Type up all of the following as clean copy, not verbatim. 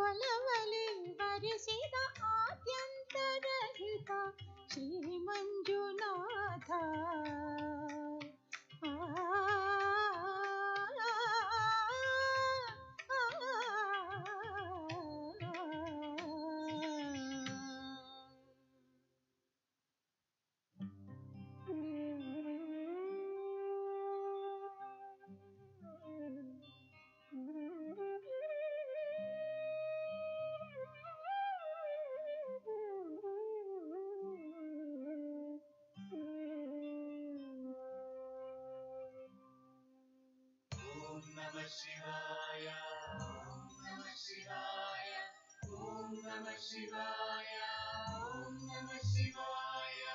ಒಲವಲಿ ವರಿಸಿದ ಆದ್ಯಂತರಹಿತ Shri Manjunatha. Shivaya, Om Namah Shivaya, Om Namah Shivaya, Om Namah Shivaya.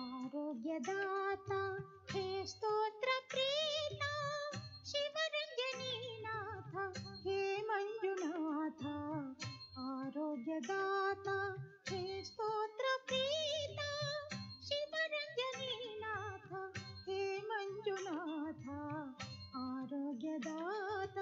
ಆರೋಗ್ಯದಾತ ಹೇ ಸ್ತೋತ್ರ ಪ್ರೇತ ಶಿವರಂಜನೀನಾಥ ಹೇ ಮಂಜುನಾಥ. ಆರೋಗ್ಯದಾತ ಹೇ ಸ್ತೋತ್ರ ಪ್ರೇತ ಶಿವರಂಜನೀನಾಥ ಹೇ ಮಂಜುನಾಥ. ಆರೋಗ್ಯದಾತ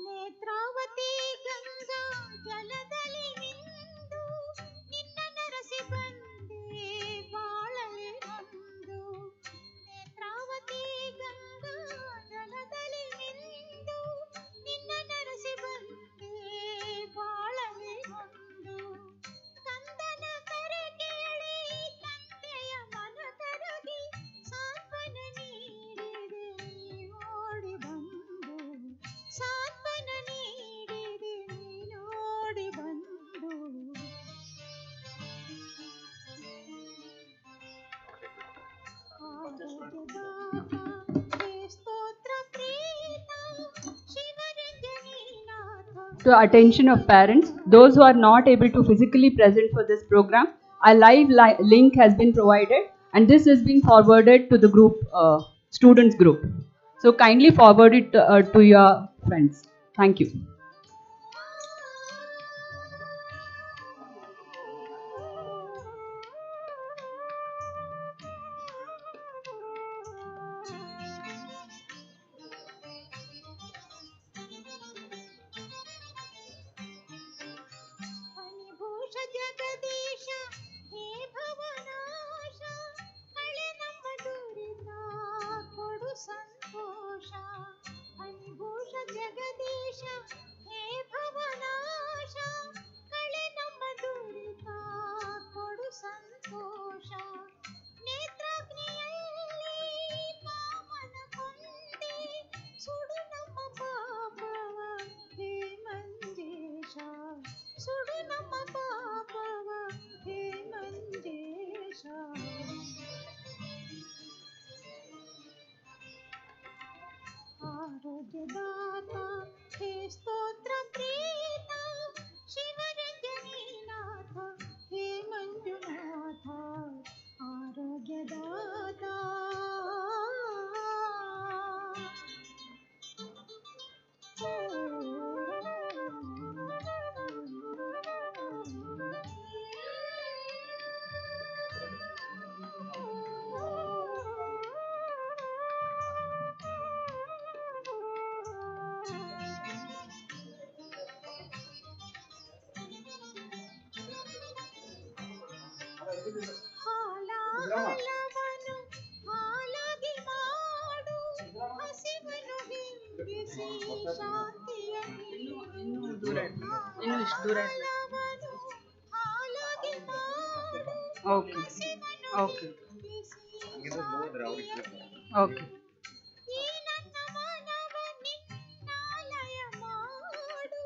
ನೇತ್ರಾವತಿ ಗಂಗಾ ಜಲದಲ್ಲಿ ನಿಂದು ನಿನ್ನ ನರಸಿ ಬಂದೆ ಬಾಳಲಿ ಬಂದು. ನೇತ್ರಾವತಿ ಗಂಗಾ ಜಲದಲ್ಲಿ ನಿಂದು ನಿನ್ನ ನರಸಿ ಬಂದೆ ಬಾಳಲಿ ಬಂದು. ಕಂದನ ಕರೆ ಕೇಳಿ ತಂದೆಯ ಮನ ಕರಗಿ ಸಾಂತ್ವನ ನೀಡಿದೆ ಓಡಿ ಬಂದು. ಸಾಂತ್ವನ ನೀಡಿದೆ ನೀನೋಡಿ ಬಂದು. ಆರೋಗ್ಯದಾತ ಹೇ ಸ್ತೋತ್ರ ಪ್ರೇತ ಶಿವರಂಜನೀನಾಥ. To attention of parents, those who are not able to physically present for this program, a live link has been provided, and this is being forwarded to the group, students group. So kindly forward it to your friends. Thank you. ಫಣಿಭೂಷ Jagadish ಹೇ ಭವನಾಶ ಕಳೆ ನಮ್ಮ ದುರಿತ ಕೊಡು ಸಂತೋಷ. ಫಣಿಭೂಷ ಜಗದೀಶ ಹೇ ಭವನಾಶ ಕಳೆ ನಮ್ಮ ದುರಿತ ಕೊಡು ಸಂತೋಷ. ನೇತ್ರಾಗ್ನಿಯಲ್ಲಿ ಕಾಮನ ಕೊಂದೆ ಸುಡು ನಮ್ಮ ಪಾಪವ ಹೇ ಮಂಜೇಶ. ಸುಡು ನಮ್ಮ ಪಾಪವ ಹೇ ಮಂಜೇಶ. ಆರೋಗ್ಯದಾತ ಹೇ ಸ್ತೋತ್ರ ಪ್ರೇತ ಶಿವರಂಜನೀನಾಥ ಹೇ ಮಂಜುನಾಥ. ಆರೋಗ್ಯದಾತ ಹಾಲವನು ಹಾಲಾಗಿ ಮಾಡು ಹಸಿವನು ಹಿಂದಿಸಿ ಶಾಂತಿಯ ನೀಡು. ಹಾಲವನು ಹಾಲಾಗಿ ಮಾಡು Okay. ಹಸಿವನು Okay. ಹಿಂದಿಸಿ ಶಾಂತಿಯ ನೀಡು. Okay. ಈ ನನ್ನ ಮನವ ನಿನ್ನಾಲಯ ಮಾಡು,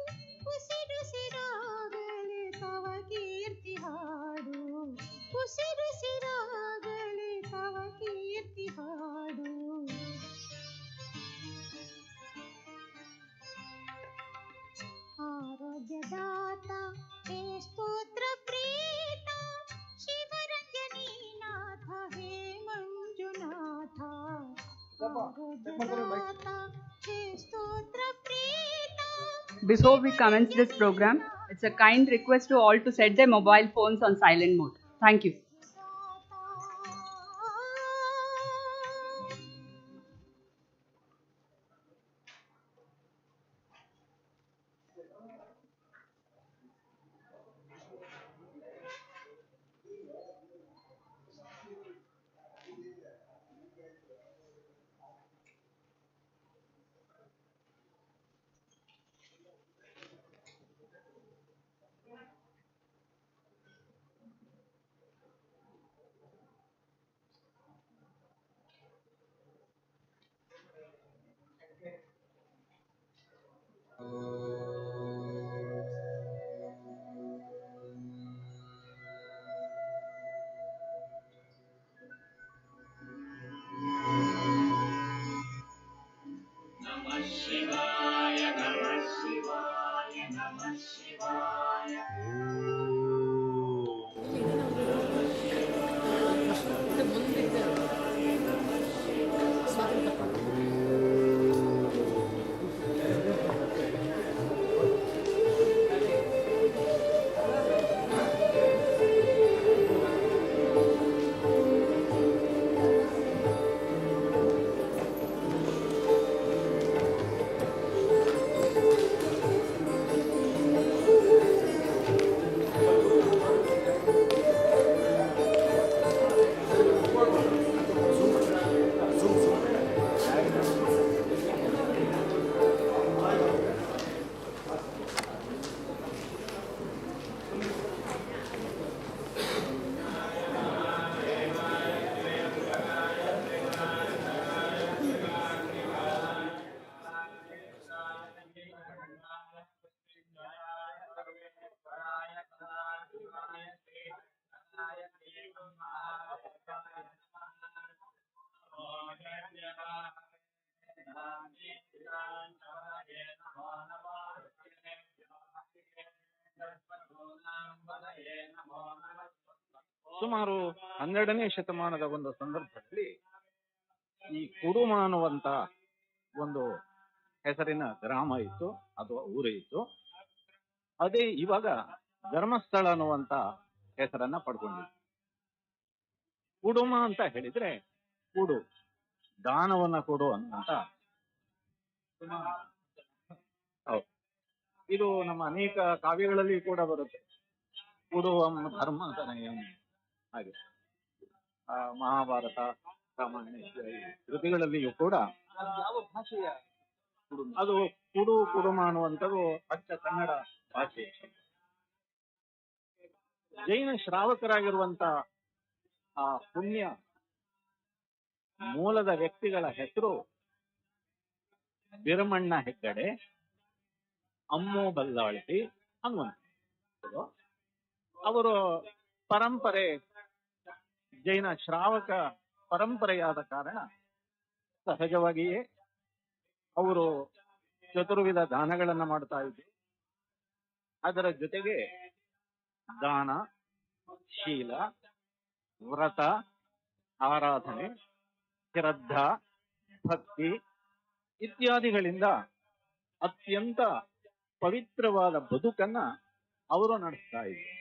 ಉಸಿರುಸಿರಾಗಲಿ ತವ ಕೀರ್ತಿ ಹಾಡು, ಉಸಿರುಸಿರಾಗಲಿ ತವ ಕೀರ್ತಿ ಹಾಡು. ಆರೋಗ್ಯದಾತ ಹೇ ಸ್ತೋತ್ರ ಪ್ರೇತ, ಶಿವರಂಜನೀನಾಥ ಹೇ ಮಂಜುನಾಥ. ಆರೋಗ್ಯದಾತ ಹೇ ಸ್ತೋತ್ರ ಪ್ರೇತ. Before we commence this program, it's a kind request to all to set their mobile phones on silent mode. Thank you. ಸುಮಾರು 12ನೇ ಶತಮಾನದ ಒಂದು ಸಂದರ್ಭದಲ್ಲಿ ಈ ಕುಡುಮ ಅನ್ನುವಂತ ಒಂದು ಹೆಸರಿನ ಗ್ರಾಮ ಇತ್ತು ಅಥವಾ ಊರು ಇತ್ತು. ಅದೇ ಇವಾಗ ಧರ್ಮಸ್ಥಳ ಅನ್ನುವಂತ ಹೆಸರನ್ನ ಪಡ್ಕೊಂಡಿದೆ. ಕುಡುಮ ಅಂತ ಹೇಳಿದ್ರೆ ಕೂಡು, ದಾನವನ್ನ ಕೊಡು ಅನ್ನುವಂತ. ಹೌದು, ಇದು ನಮ್ಮ ಅನೇಕ ಕಾವ್ಯಗಳಲ್ಲಿ ಕೂಡ ಬರುತ್ತೆ. ಕುಡುವಂ ಧರ್ಮ ತನಯಂ ಹಾಗೆ ಮಹಾಭಾರತ, ರಾಮಾಯಣ ಈ ಕೃತಿಗಳಲ್ಲಿಯೂ ಕೂಡ ಯಾವ ಭಾಷೆಯ ಅದು ಕುಡು ಕುಡುಮ ಅನ್ನುವಂಥದ್ದು ಅಚ್ಚ ಕನ್ನಡ ಭಾಷೆ. ಜೈನ ಶ್ರಾವಕರಾಗಿರುವಂತ ಆ ಪುಣ್ಯ ಮೂಲದ ವ್ಯಕ್ತಿಗಳ ಹೆಸರು ಬಿರಮಣ್ಣ ಹೆಗ್ಗಡೆ, ಅಮ್ಮು ಬಲ್ಲಾಳ್ತಿ ಅನ್ನುವಂಥದ್ದು. ಅವರು ಪರಂಪರೆ ಜೈನ ಶ್ರಾವಕ ಪರಂಪರೆಯಾದ ಕಾರಣ ಸಹಜವಾಗಿಯೇ ಅವರು ಚತುರ್ವಿಧ ದಾನಗಳನ್ನ ಮಾಡ್ತಾ ಇದ್ರು. ಅದರ ಜೊತೆಗೆ ದಾನ, ಶೀಲ, ವ್ರತ, ಆರಾಧನೆ, ಶ್ರದ್ಧಾ, ಭಕ್ತಿ ಇತ್ಯಾದಿಗಳಿಂದ ಅತ್ಯಂತ ಪವಿತ್ರವಾದ ಬದುಕನ್ನ ಅವರು ನಡೆಸ್ತಾ ಇದ್ರು.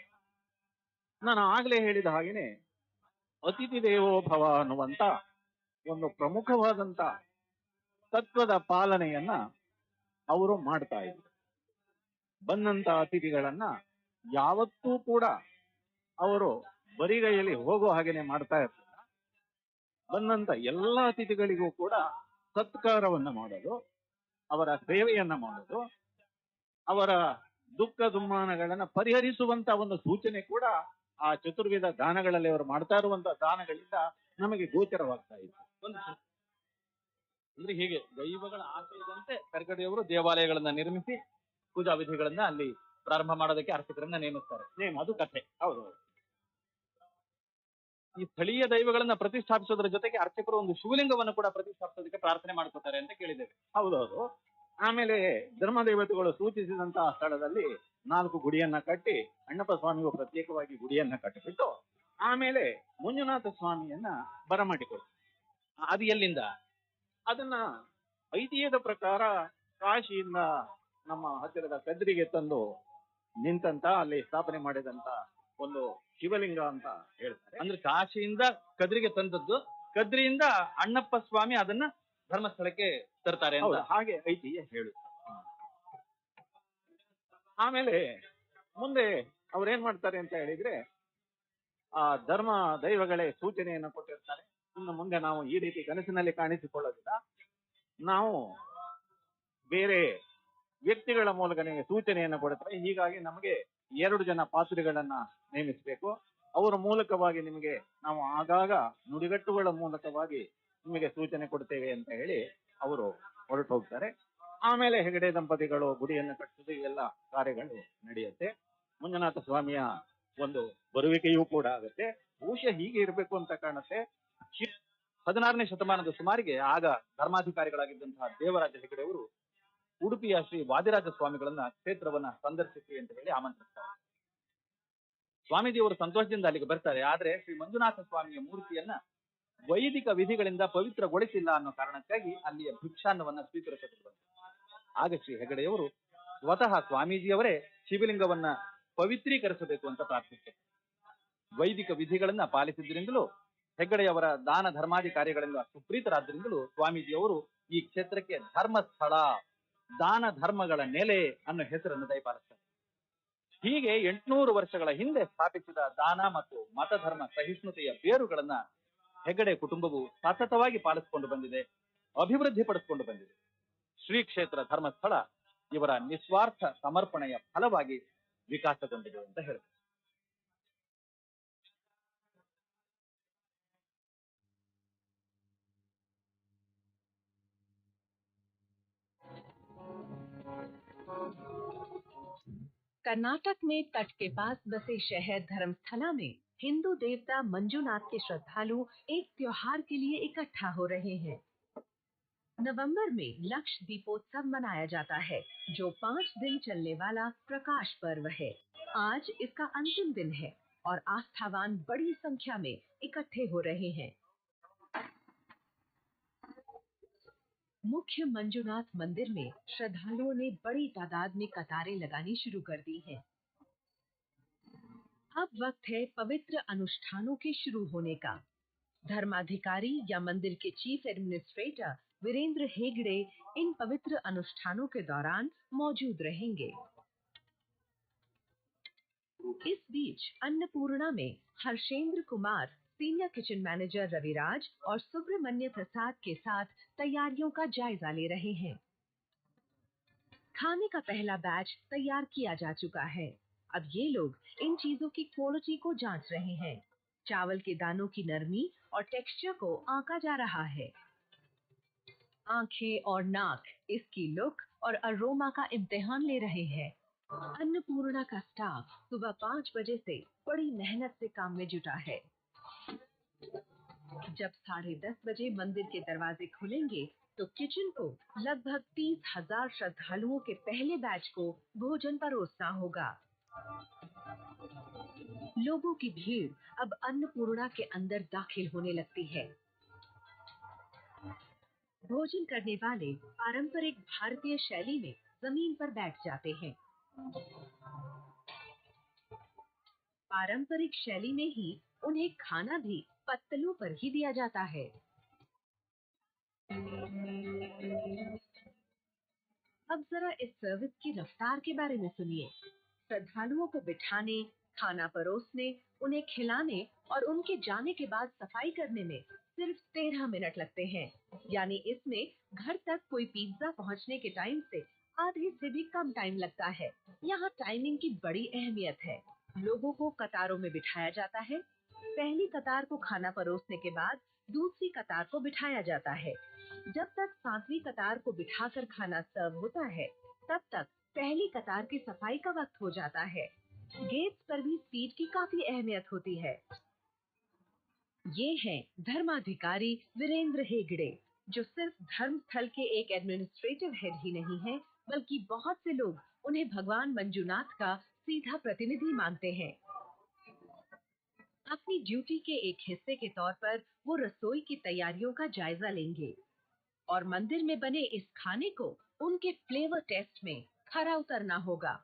ನಾನು ಆಗ್ಲೇ ಹೇಳಿದ ಹಾಗೇನೆ ಅತಿಥಿ ದೇವೋ ಭವ ಅನ್ನುವಂತ ಒಂದು ಪ್ರಮುಖವಾದಂತ ತತ್ವದ ಪಾಲನೆಯನ್ನ ಅವರು ಮಾಡ್ತಾ ಇದ್ರು. ಬಂದಂತ ಅತಿಥಿಗಳನ್ನ ಯಾವತ್ತೂ ಕೂಡ ಅವರು ಬರಿಗೈಯಲ್ಲಿ ಹೋಗೋ ಹಾಗೇನೆ ಮಾಡ್ತಾ ಇರ್ತಾರೆ. ಬಂದಂತ ಎಲ್ಲ ಅತಿಥಿಗಳಿಗೂ ಕೂಡ ಸತ್ಕಾರವನ್ನ ಮಾಡೋದು, ಅವರ ಸೇವೆಯನ್ನ ಮಾಡೋದು, ಅವರ ದುಃಖ ದುಮ್ಮಾನಗಳನ್ನ ಪರಿಹರಿಸುವಂತ ಒಂದು ಸೂಚನೆ ಕೂಡ ಆ ಚತುರ್ವಿಧ ದಾನಗಳಲ್ಲಿ ಅವರು ಮಾಡ್ತಾ ಇರುವಂತ ದಾನಗಳಿಂದ ನಮಗೆ ಗೋಚರವಾಗ್ತಾ ಇತ್ತು. ಅಂದ್ರೆ ಹೀಗೆ ದೈವಗಳ ಆಶಯದಂತೆ ಕರ್ಕಡೆಯವರು ದೇವಾಲಯಗಳನ್ನ ನಿರ್ಮಿಸಿ ಪೂಜಾ ವಿಧಿಗಳನ್ನ ಅಲ್ಲಿ ಪ್ರಾರಂಭ ಮಾಡೋದಕ್ಕೆ ಅರ್ಚಕರನ್ನ ನೇಮಿಸ್ತಾರೆ. ಅದು ಕಥೆ. ಹೌದು. ಈ ಸ್ಥಳೀಯ ದೈವಗಳನ್ನ ಪ್ರತಿಷ್ಠಾಪಿಸೋದ್ರ ಜೊತೆಗೆ ಅರ್ಚಕರು ಒಂದು ಶಿವಲಿಂಗವನ್ನು ಕೂಡ ಪ್ರತಿಷ್ಠಾಪಿಸೋದಕ್ಕೆ ಪ್ರಾರ್ಥನೆ ಮಾಡ್ಕೋತಾರೆ ಅಂತ ಕೇಳಿದ್ದೇವೆ. ಹೌದೌದು. ಆಮೇಲೆ ಧರ್ಮ ದೇವತೆಗಳು ಸೂಚಿಸಿದಂತಹ ಸ್ಥಳದಲ್ಲಿ 4 ಗುಡಿಯನ್ನ ಕಟ್ಟಿ ಅಣ್ಣಪ್ಪ ಸ್ವಾಮಿಗೂ ಪ್ರತ್ಯೇಕವಾಗಿ ಗುಡಿಯನ್ನ ಕಟ್ಟಿಬಿಟ್ಟು ಆಮೇಲೆ ಮಂಜುನಾಥ ಸ್ವಾಮಿಯನ್ನ ಬರಮಾಡಿಕೊಡು. ಅದು ಎಲ್ಲಿಂದ? ಅದನ್ನ ಐತಿಹ್ಯದ ಪ್ರಕಾರ ಕಾಶಿಯಿಂದ ನಮ್ಮ ಹತ್ತಿರದ ಕದ್ರಿಗೆ ತಂದು ನಿಂತಂತ ಅಲ್ಲಿ ಸ್ಥಾಪನೆ ಮಾಡಿದಂತ ಒಂದು ಶಿವಲಿಂಗ ಅಂತ ಹೇಳ್ತಾರೆ. ಅಂದ್ರೆ ಕಾಶಿಯಿಂದ ಕದ್ರಿಗೆ ತಂದದ್ದು, ಕದ್ರಿಯಿಂದ ಅಣ್ಣಪ್ಪ ಸ್ವಾಮಿ ಅದನ್ನ ಧರ್ಮಸ್ಥಳಕ್ಕೆ ತರ್ತಾರೆ ಅಂತ ಹಾಗೆ ಐತಿಹ್ಯ ಹೇಳು. ಆಮೇಲೆ ಮುಂದೆ ಅವ್ರೇನ್ ಮಾಡ್ತಾರೆ ಅಂತ ಹೇಳಿದ್ರೆ, ಆ ಧರ್ಮ ದೈವಗಳೇ ಸೂಚನೆಯನ್ನು ಕೊಟ್ಟಿರ್ತಾರೆ. ಇನ್ನು ಮುಂದೆ ನಾವು ಈ ರೀತಿ ಕನಸಿನಲ್ಲಿ ಕಾಣಿಸಿಕೊಳ್ಳೋದಿಲ್ಲ, ನಾವು ಬೇರೆ ವ್ಯಕ್ತಿಗಳ ಮೂಲಕ ನಿಮಗೆ ಸೂಚನೆಯನ್ನು ಕೊಡುತ್ತಾರೆ. ಹೀಗಾಗಿ ನಮಗೆ 2 ಜನ ಪಾತ್ರಿಗಳನ್ನ ನೇಮಿಸಬೇಕು. ಅವರ ಮೂಲಕವಾಗಿ ನಿಮಗೆ ನಾವು ಆಗಾಗ ನುಡಿಗಟ್ಟುಗಳ ಮೂಲಕವಾಗಿ ನಿಮಗೆ ಸೂಚನೆ ಕೊಡ್ತೇವೆ ಅಂತ ಹೇಳಿ ಅವರು ಹೊರಟು ಹೋಗ್ತಾರೆ. ಆಮೇಲೆ ಹೆಗಡೆ ದಂಪತಿಗಳು ಗುಡಿಯನ್ನು ಕಟ್ಟಿಸಿದ ಇವೆಲ್ಲ ಕಾರ್ಯಗಳು ನಡೆಯುತ್ತೆ. ಮಂಜುನಾಥ ಸ್ವಾಮಿಯ ಒಂದು ಬರುವಿಕೆಯೂ ಕೂಡ ಆಗುತ್ತೆ. ಬಹುಶಃ ಹೀಗೆ ಇರಬೇಕು ಅಂತ ಕಾಣುತ್ತೆ. 16ನೇ ಶತಮಾನದ ಸುಮಾರಿಗೆ ಆಗ ಧರ್ಮಾಧಿಕಾರಿಗಳಾಗಿದ್ದಂತಹ ದೇವರಾಜ ಹೆಗಡೆಯವರು ಉಡುಪಿಯ ಶ್ರೀ ವಾದಿರಾಜ ಸ್ವಾಮಿಗಳನ್ನ ಕ್ಷೇತ್ರವನ್ನ ಸಂದರ್ಶಿಸಿ ಅಂತ ಹೇಳಿ ಆಮಂತ್ರಿಸ್ತಾರೆ. ಸ್ವಾಮೀಜಿಯವರು ಸಂತೋಷದಿಂದ ಅಲ್ಲಿಗೆ ಬರ್ತಾರೆ. ಆದ್ರೆ ಶ್ರೀ ಮಂಜುನಾಥ ಸ್ವಾಮಿಯ ಮೂರ್ತಿಯನ್ನ ವೈದಿಕ ವಿಧಿಗಳಿಂದ ಪವಿತ್ರಗೊಳಿಸಿಲ್ಲ ಅನ್ನೋ ಕಾರಣಕ್ಕಾಗಿ ಅಲ್ಲಿಯ ಭಿಕ್ಷಾನ್ನವನ್ನ ಸ್ವೀಕರಿಸಬೇಕು. ಆಗ ಶ್ರೀ ಹೆಗಡೆಯವರು ಸ್ವತಃ ಸ್ವಾಮೀಜಿಯವರೇ ಶಿವಲಿಂಗವನ್ನ ಪವಿತ್ರೀಕರಿಸಬೇಕು ಅಂತ ಪ್ರಾರ್ಥಿಸಿದರು. ವೈದಿಕ ವಿಧಿಗಳನ್ನ ಪಾಲಿಸಿದ್ರಿಂದಲೂ ಹೆಗ್ಗಡೆಯವರ ದಾನ ಧರ್ಮಾದಿ ಕಾರ್ಯಗಳಿಂದ ಸುಪ್ರೀತರಾದ್ರಿಂದಲೂ ಸ್ವಾಮೀಜಿಯವರು ಈ ಕ್ಷೇತ್ರಕ್ಕೆ ಧರ್ಮಸ್ಥಳ, ದಾನ ಧರ್ಮಗಳ ನೆಲೆ ಅನ್ನೋ ಹೆಸರನ್ನು ದಯಪಾಲಿಸ್ತಾರೆ. ಹೀಗೆ 800 ವರ್ಷಗಳ ಹಿಂದೆ ಸ್ಥಾಪಿಸಿದ ದಾನ ಮತ್ತು ಮತಧರ್ಮ ಸಹಿಷ್ಣುತೆಯ ಬೇರುಗಳನ್ನ ಹೆಗ್ಗಡೆ ಕುಟುಂಬವು ಸತತವಾಗಿ ಪಾಲಿಸಿಕೊಂಡು ಬಂದಿದೆ, ಅಭಿವೃದ್ಧಿ ಪಡಿಸಿಕೊಂಡು ಬಂದಿದೆ. ಶ್ರೀ ಕ್ಷೇತ್ರ ಧರ್ಮಸ್ಥಳ ಇವರ ನಿಸ್ವಾರ್ಥ ಸಮರ್ಪಣೆಯ ಫಲವಾಗಿ ವಿಕಾಸಗೊಂಡಿದೆ ಅಂತ ಹೇಳ್ತಾರೆ. कर्नाटक में तट के पास बसे शहर धर्मस्थला में हिंदू देवता मंजूनाथ के श्रद्धालु एक त्योहार के लिए इकट्ठा हो रहे हैं। नवंबर में लक्ष दीपोत्सव मनाया जाता है, जो 5 दिन चलने वाला प्रकाश पर्व है। आज इसका अंतिम दिन है और आस्थावान बड़ी संख्या में इकट्ठे हो रहे हैं। मुख्य मंजूनाथ मंदिर में श्रद्धालुओं ने बड़ी तादाद में कतारें लगानी शुरू कर दी हैं। अब वक्त है पवित्र अनुष्ठानों के शुरू होने का। धर्माधिकारी या मंदिर के चीफ एडमिनिस्ट्रेटर वीरेंद्र हेगड़े इन पवित्र अनुष्ठानों के दौरान मौजूद रहेंगे। इस बीच अन्नपूर्णा में Harshendra Kumar, senior kitchen manager Raviraj और सुब्रमण्य प्रसाद के साथ तैयारियों का जायजा ले रहे हैं। खाने का पहला बैच तैयार किया जा चुका है। अब ये लोग इन चीजों की क्वालिटी को जांच रहे हैं। चावल के दानों की नरमी और टेक्सचर को आंका जा रहा है। आंखें और नाक इसकी लुक और अरोमा का इम्तिहान ले रहे हैं। अन्नपूर्णा का स्टाफ सुबह 5 बजे से बड़ी मेहनत से काम में जुटा है। जब 10:30 बजे मंदिर के दरवाजे खुलेंगे तो किचन को लगभग 30,000 श्रद्धालुओं के पहले बैच को भोजन परोसना होगा। लोगों की भीड़ अब अन्नपूर्णा के अंदर दाखिल होने लगती है। भोजन करने वाले पारंपरिक भारतीय शैली में जमीन पर बैठ जाते हैं। पारंपरिक शैली में ही उन्हें खाना भी पत्तलों पर ही दिया जाता है। अब जरा इस सर्विस की रफ्तार के बारे में सुनिए। श्रद्धालुओं को बिठाने, खाना परोसने, उन्हें खिलाने और उनके जाने के बाद सफाई करने में सिर्फ 13 मिनट लगते हैं। यानी इसमें घर तक कोई पिज्जा पहुंचने के टाइम से आधे से भी कम टाइम लगता है। यहाँ टाइमिंग की बड़ी अहमियत है। लोगों को कतारों में बिठाया जाता है। पहली कतार को खाना परोसने के बाद दूसरी कतार को बिठाया जाता है। जब तक 7वीं कतार को बिठाकर खाना सर्व होता है, तब तक पहली कतार की सफाई का वक्त हो जाता है। गेट्स पर भी स्पीड की काफी अहमियत होती है। ये हैं धर्माधिकारी वीरेंद्र हेगड़े, जो सिर्फ धर्मस्थल के एक एडमिनिस्ट्रेटिव हेड ही नहीं है, बल्कि बहुत से लोग उन्हें भगवान मंजुनाथ का सीधा प्रतिनिधि मानते हैं। अपनी ड्यूटी के एक हिस्से के तौर पर वो रसोई की तैयारियों का जायजा लेंगे और मंदिर में बने इस खाने को उनके फ्लेवर टेस्ट में खरा उतरना होगा।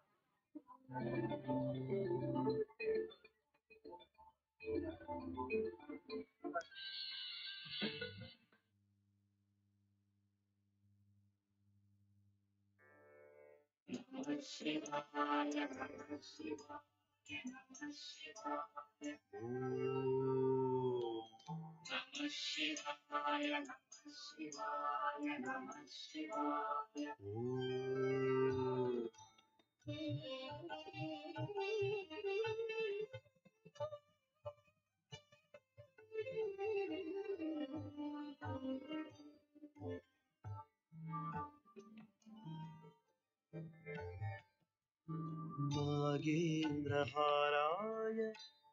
नागेन्द्रहाराय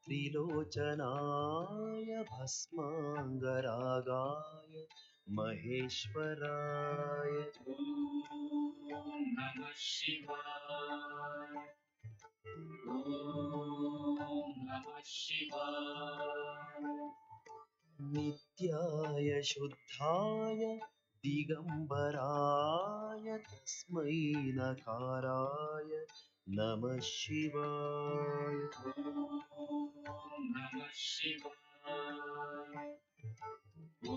त्रिलोचनाय भस्माङ्गरागाय महेश्वराय ॐ नमः शिवाय ॐ नमः शिवाय नित्याय शुद्धाय दिगम्बराय तस्मै नकाराय नमः शिवाय ॐ नमः शिवाय ॐ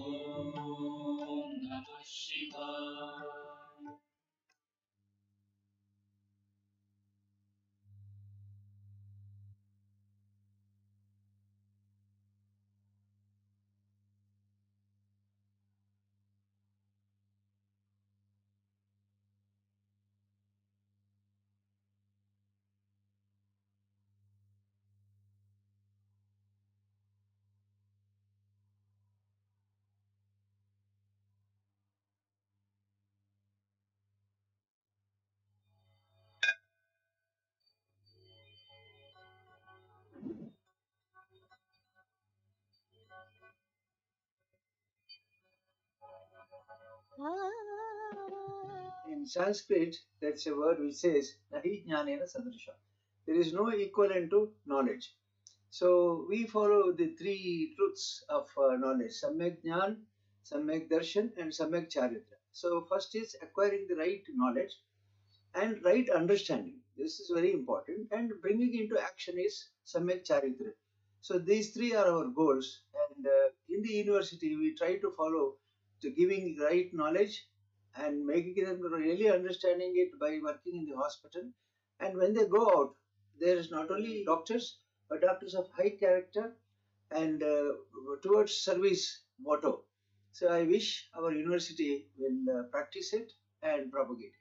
नमः शिवाय। In Sanskrit, that's a word which says Nahi Jnanena Sadrisha. There is no equivalent to knowledge. So we follow the three truths of knowledge: Samyak Jnan, Samyak Darshan, and Samyak Charitra. So first is acquiring the right knowledge and right understanding. This is very important. And bringing into action is Samyak Charitra. So these three are our goals. And in the university, we try to follow to giving right knowledge and making them really understanding it by working in the hospital. And when they go out, there is not only doctors, but doctors of high character and towards service motto. So I wish our university will practice it and propagate it.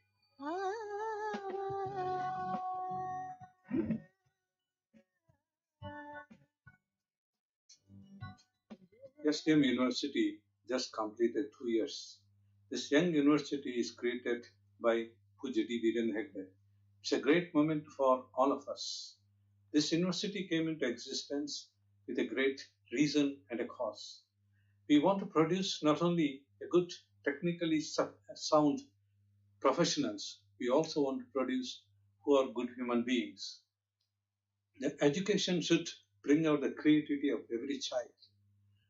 STM University just completed 2 years. This young university is created by Puja D. Viren Hegde. It's a great moment for all of us. This university came into existence with a great reason and a cause. We want to produce not only a good, technically sound professionals, we also want to produce who are good human beings. The education should bring out the creativity of every child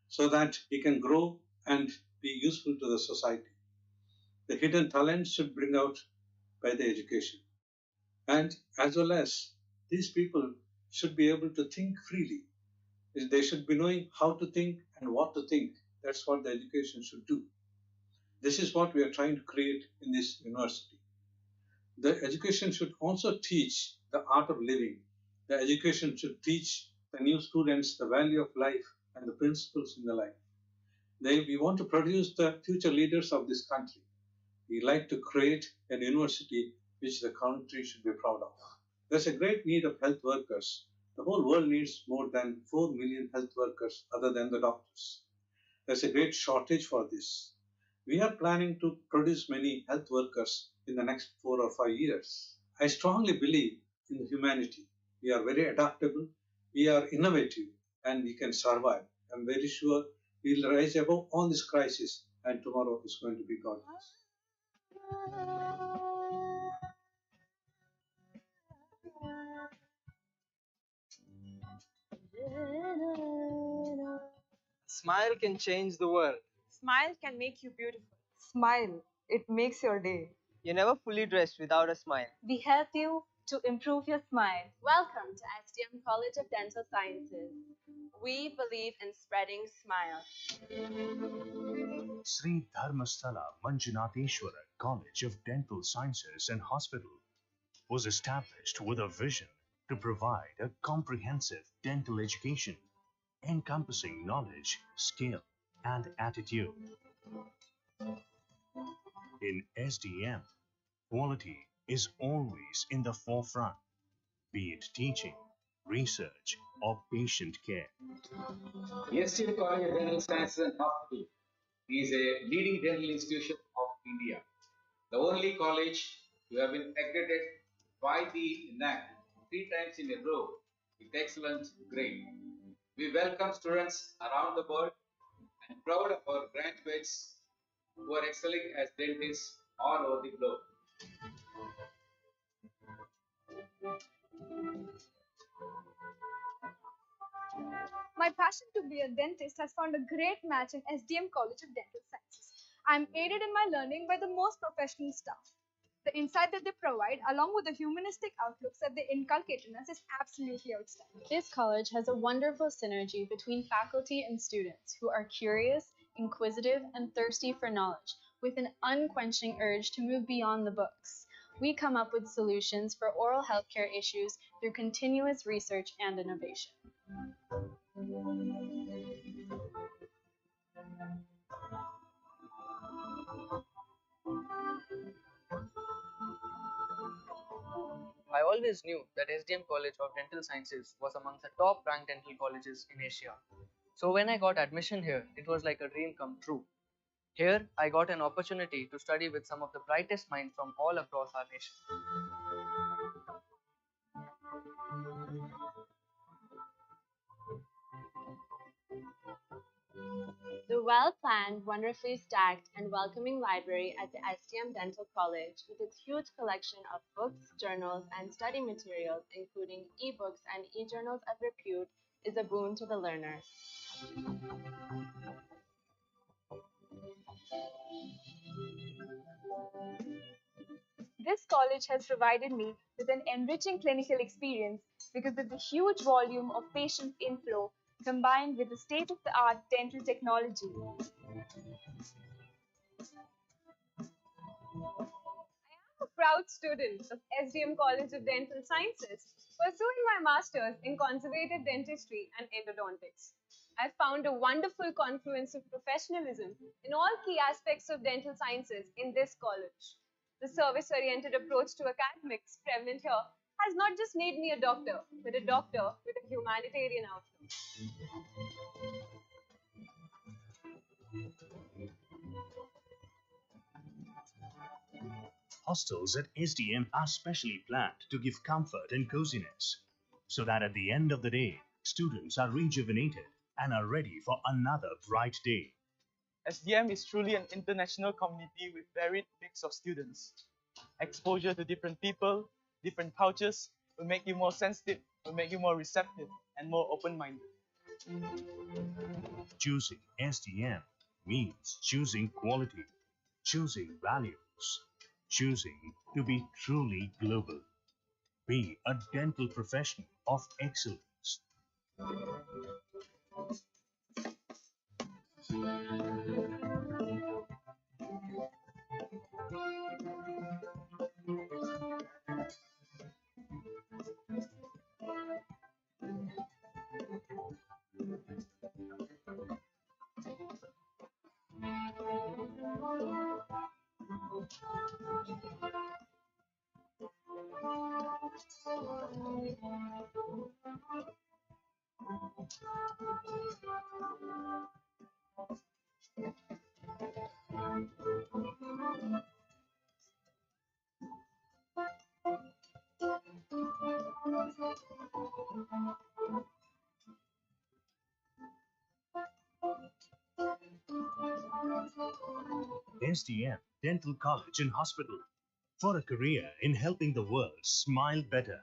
so that he can grow and be useful to the society. The hidden talents should bring out by the education. And as well as these people should be able to think freely. They should be knowing how to think and what to think. That's what the education should do. This is what we are trying to create in this university. The education should also teach the art of living. The education should teach the new students the value of life and the principles in the life. We want to produce the future leaders of this country. We like to create an university which the country should be proud of. There's a great need of health workers. The whole world needs more than 4 million health workers other than the doctors. There's a great shortage for this. We are planning to produce many health workers in the next 4 or 5 years. I strongly believe in humanity. We are very adaptable, we are innovative, and we can survive. I'm very sure we'll rise above all this crisis, and tomorrow is going to be godless. Smile can change the world. Smile can make you beautiful. Smile, it makes your day. You're never fully dressed without a smile. We help you to improve your smile. Welcome to SDM College of Dental Sciences. We believe in spreading smiles. Shri Dharmasthala Manjunatheshwara College of Dental Sciences and Hospital was established with a vision to provide a comprehensive dental education encompassing knowledge, skill, and attitude. In SDM, quality is always in the forefront, be it teaching, research, or patient care. BDS College of Dental Sciences and Hospital is a leading dental institution of India. The only college to have been accredited by the NAC 3 times in a row with excellent grade. We welcome students around the world and proud of our graduates who are excelling as dentists all over the globe. My passion to be a dentist has found a great match in SDM College of Dental Sciences. I am aided in my learning by the most professional staff. The insight that they provide, along with the humanistic outlooks that they inculcate in us, is absolutely outstanding. This college has a wonderful synergy between faculty and students who are curious, inquisitive, and thirsty for knowledge, with an unquenching urge to move beyond the books. We come up with solutions for oral healthcare issues through continuous research and innovation. I always knew that SDM College of Dental Sciences was among the top ranked dental colleges in Asia. So when I got admission here, it was like a dream come true. Here, I got an opportunity to study with some of the brightest minds from all across our nation. The well-planned, wonderfully stacked, and welcoming library at the STM Dental College, with its huge collection of books, journals, and study materials, including e-books and e-journals of repute, is a boon to the learner. This college has provided me with an enriching clinical experience because of the huge volume of patient inflow combined with the state-of-the-art dental technology. I am a proud student of SDM College of Dental Sciences, pursuing my master's in conservative dentistry and endodontics. I found a wonderful confluence of professionalism in all key aspects of dental sciences in this college. The service-oriented approach to academics prevalent here has not just made me a doctor, but a doctor with a humanitarian outlook. Hostels at SDM are specially planned to give comfort and coziness, so that at the end of the day, students are rejuvenated and are ready for another bright day. SDM is truly an international community with varied mix of students. Exposure to different people, different cultures will make you more sensitive, will make you more receptive and more open-minded. Choosing SDM means choosing quality, choosing values, choosing to be truly global. Be a dental professional of excellence. SDM Dental College and Hospital for a career in helping the world smile better.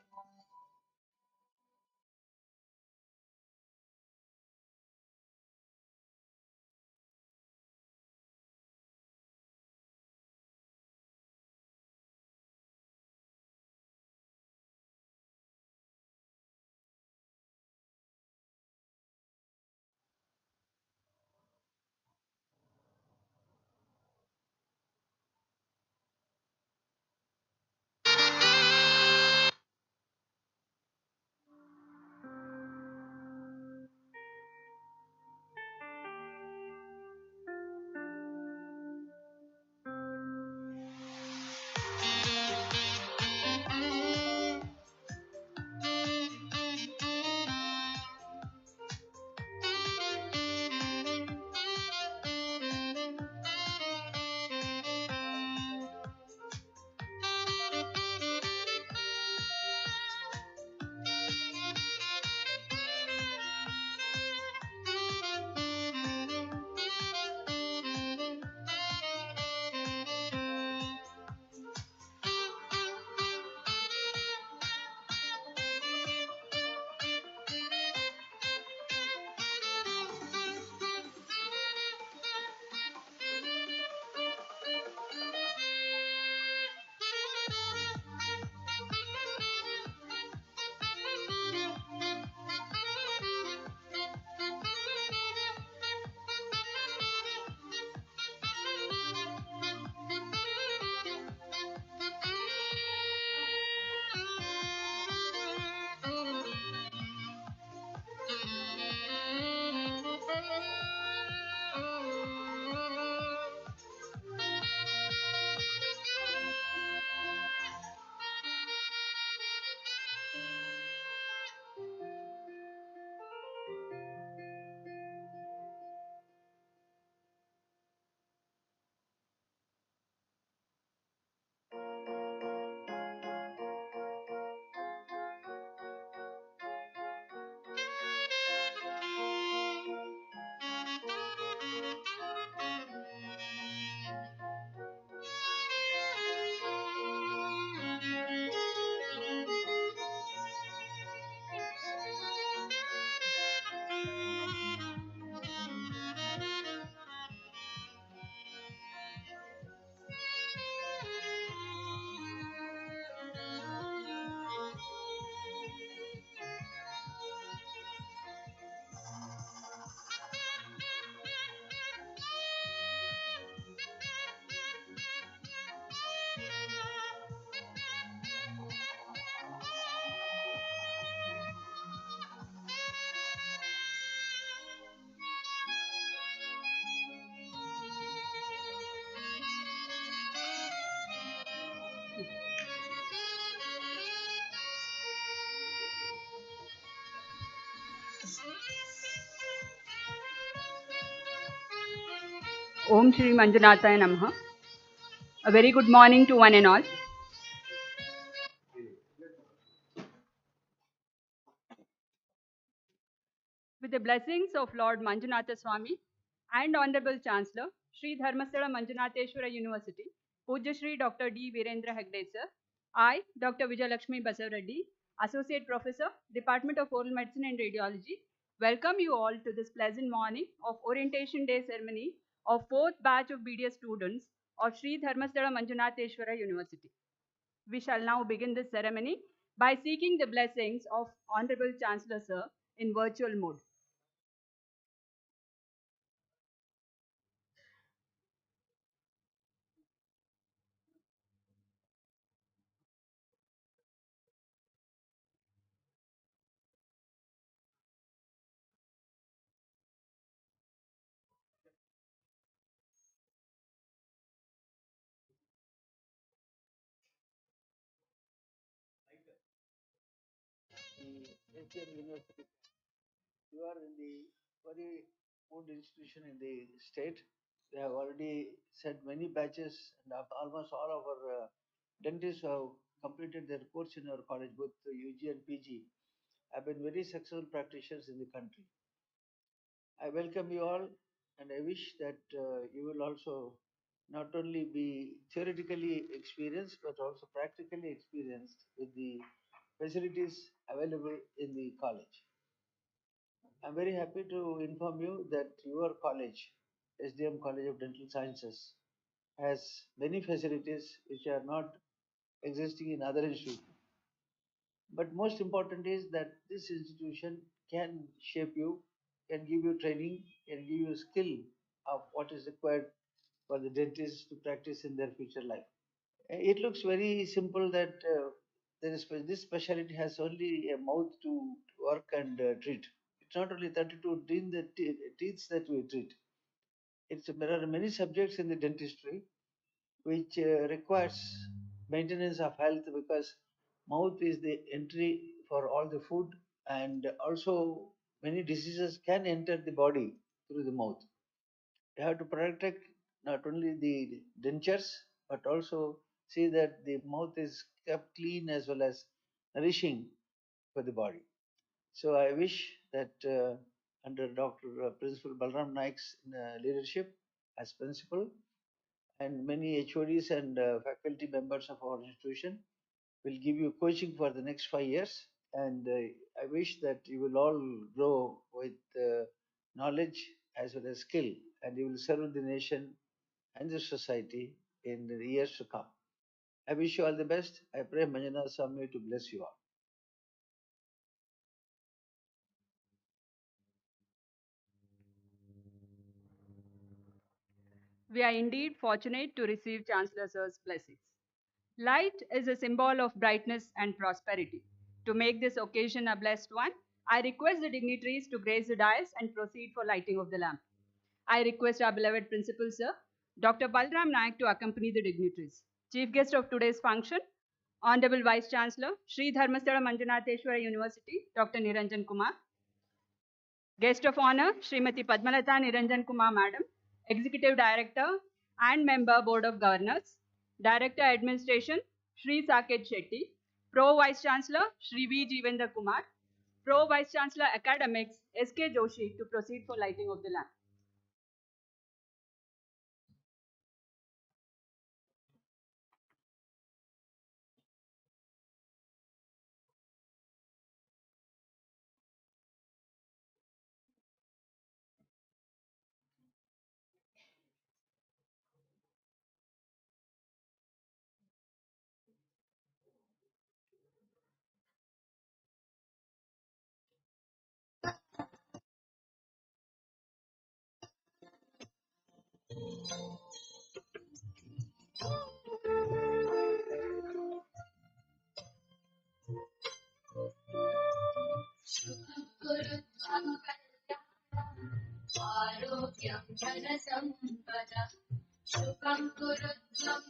Om Shri Manjunathaya Namaha. A very good morning to one and all. With the blessings of Lord Manjunatheswara and Honorable Chancellor, Shri Dharmasthala Manjunatheshwara University, Pujya Shri Dr. D. Virendra Hegde sir, I, Dr. Vijayalakshmi Basavareddy, Associate Professor, Department of Oral Medicine and Radiology, welcome you all to this pleasant morning of Orientation Day ceremony of 4th batch of BDS students of Shri Dharmasthala Manjunatheshwara University. We shall now begin this ceremony by seeking the blessings of Honorable Chancellor sir in virtual mode. SDM University. You are in the very old institution in the state. They have already set many batches, and almost all of our dentists who have completed their course in our college, both UG and PG, have been very successful practitioners in the country. I welcome you all, and I wish that you will also not only be theoretically experienced but also practically experienced with the facilities available in the college. I'm very happy to inform you that your college, SDM College of Dental Sciences, has many facilities which are not existing in other institutions. But most important is that this institution can shape you, can give you training, can give you skill of what is required for the dentists to practice in their future life. It looks very simple that this specialty has only a mouth to work and treat. It's not only 32 teeth that we treat. There are many subjects in the dentistry which requires maintenance of health, because mouth is the entry for all the food, and also many diseases can enter the body through the mouth. You have to protect not only the dentures but also see that the mouth is kept clean as well as nourishing for the body. So I wish that under Dr. Principal Balram Naik's leadership as principal, and many HODs and faculty members of our institution will give you coaching for the next 5 years. And I wish that you will all grow with knowledge as well as skill, and you will serve the nation and the society in the years to come. I wish you all the best. I pray Manjunatheshwara to bless you all. We are indeed fortunate to receive Chancellor Sir's blessings. Light is a symbol of brightness and prosperity. To make this occasion a blessed one, I request the dignitaries to grace the dais and proceed for lighting of the lamp. I request our beloved Principal Sir, Dr. Balram Naik, to accompany the dignitaries. Chief guest of today's function, Honorable Vice Chancellor, Shri Dharmasthala Manjunatheshwara University, Dr. Niranjan Kumar. Guest of honor, Srimati Padmalata Niranjan Kumar Madam, Executive Director and Member Board of Governors. Director Administration, Shri Saket Shetty. Pro Vice Chancellor, Shri V. Jivendra Kumar. Pro Vice Chancellor Academics, S.K. Joshi, to proceed for lighting of the lamp. आरोग्यं धनसम्पदा सुखं कुरु त्वं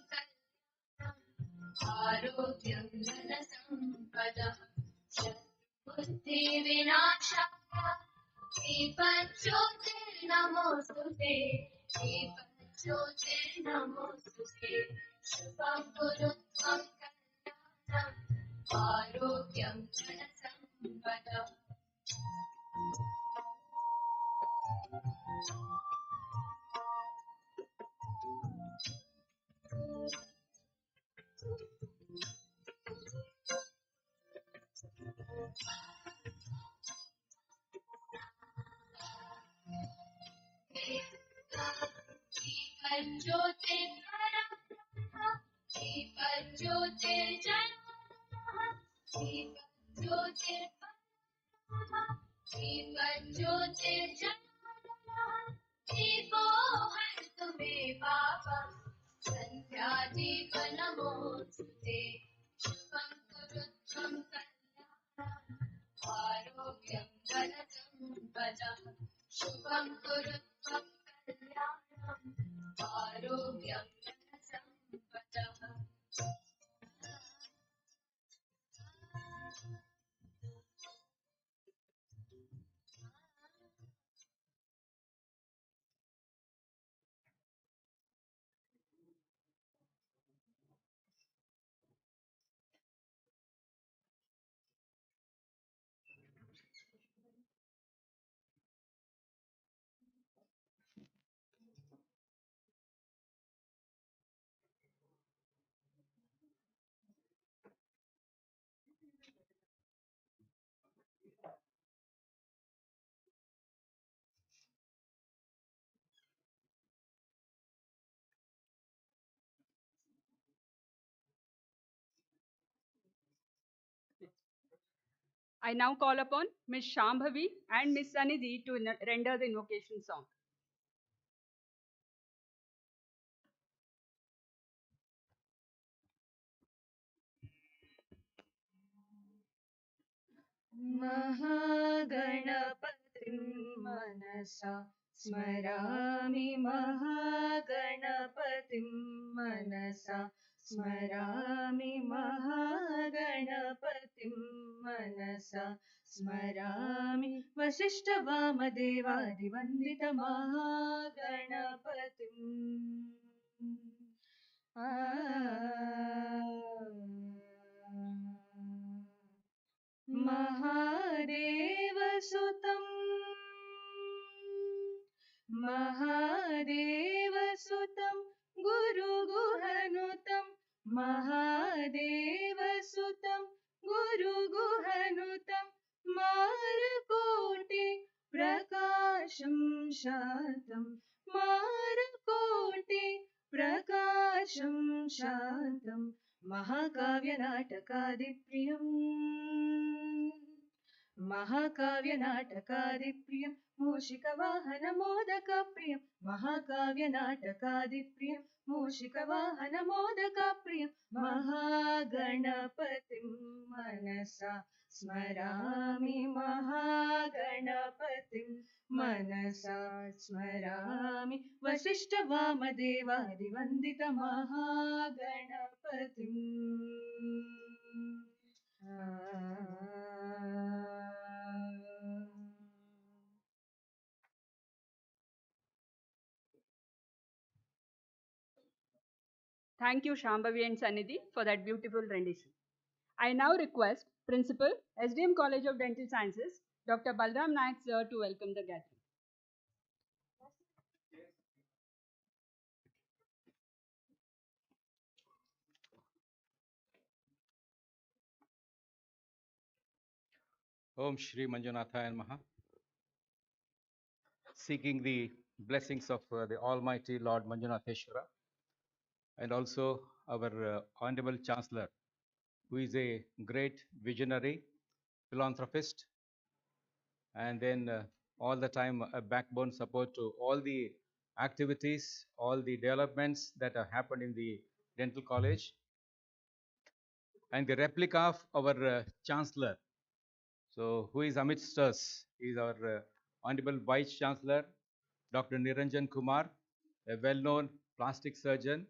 आरोग्यं धनसम्पदा बुद्धिविनाशाय दीपज्योतिर्नमोऽस्तु ते दीपज्योतिर्नमोऽस्तु ते शुभं कुरु त्वं कल्याणम् आरोग्यं धनसम्पदा दीपो हरतु मे पापं सन्ध्यादीपनमोऽस्तु ते शुभं कुरु त्वं कल्याणम् आरोग्यं धनसम्पदः शुभं कुरु त्वं कल्याणम् आरोग्यं धनसम्पदः I now call upon Ms. Shambhavi and Ms. Sanidhi to render the invocation song. महागणपतिं मनसा स्मरामि महागणपतिं मनसा स्मरामि महागणपतिं मनसा स्मरामि वसिष्ठवामदेवादिवन्दितमहागणपतिम् महादेवसुतं गुरुगुहनुतं महादेवसुतं गुरुगुहनुतं मारकोटि प्रकाशं शान्तं मारकोटि प्रकाशं शान्तं महाकाव्यनाटकादिप्रियम् महाकाव्यनाटकादिप्रियं मूषिकवाहनमोदकप्रियं महाकाव्यनाटकादिप्रियं मूषिकवाहनमोदकप्रियं महागणपतिं मनसा स्मरामि महागणपतिं मनसा स्मरामि वसिष्ठवामदेवादिवन्दितमहागणपतिम् Thank you, Shambhavi and Sanidhi, for that beautiful rendition. I now request Principal, SDM College of Dental Sciences, Dr. Balram Naik sir, to welcome the gathering. Om Shri Manjunatheshwara Namaha. Seeking the blessings of the Almighty Lord Manjunatheshwara and also our Honorable Chancellor, who is a great visionary, philanthropist, and then all the time a backbone support to all the activities, all the developments that have happened in the dental college, and the replica of our Chancellor. So, who is amidst us? He is our Honorable Vice Chancellor, Dr. Niranjan Kumar, a well-known plastic surgeon.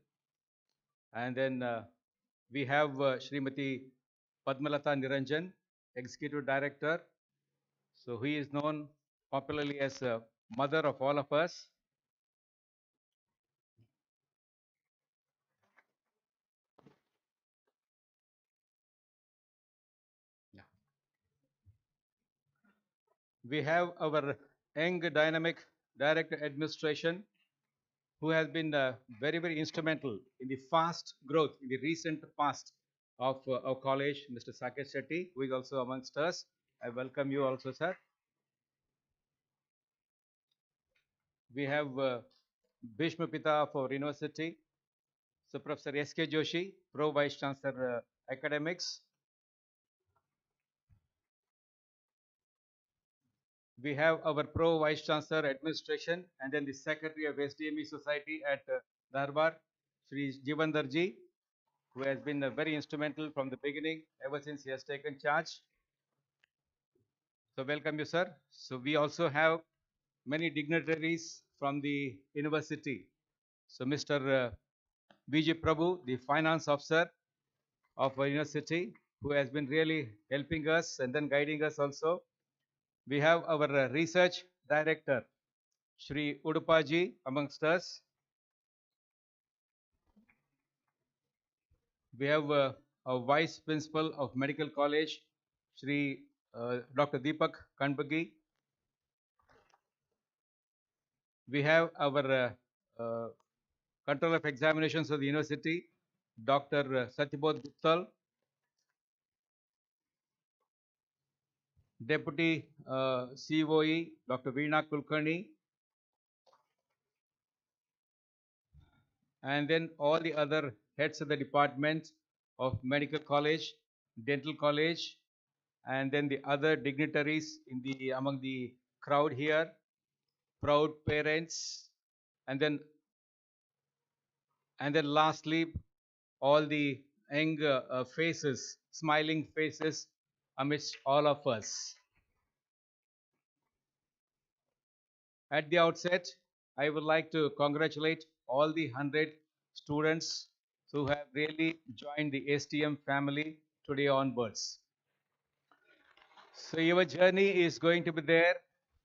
And then we have Srimati Padmalata Niranjan, Executive Director. So he is known popularly as mother of all of us. Yeah. We have our young dynamic Director Administration, who has been very, very instrumental in the fast growth in the recent past of our college, Mr. Saket Shetty, who is also amongst us. I welcome you also, sir. We have Bhishma Pita of our university, so Professor S.K. Joshi, Pro Vice Chancellor Academics. We have our Pro Vice Chancellor Administration and then the Secretary of SDME Society at Darbar, Shri Jivandarji, who has been very instrumental from the beginning ever since he has taken charge. So welcome you, sir. So we also have many dignitaries from the university. So Mr. Vijay Prabhu, the finance officer of our university, who has been really helping us and then guiding us also. We have our research director, Shri Udupaji, amongst us. We have a vice principal of medical college, Shri Dr. Deepak Kanbagi. We have our controller of examinations of the university, Dr. Satyabodh Guptal. Deputy COE, Dr. Veena Kulkarni. And then all the other heads of the department of medical college, dental college, and then the other dignitaries in the among the crowd here, proud parents, and then lastly, all the young faces, smiling faces amidst all of us. At the outset, I would like to congratulate all the 100 students who have really joined the STM family today onwards. So your journey is going to be there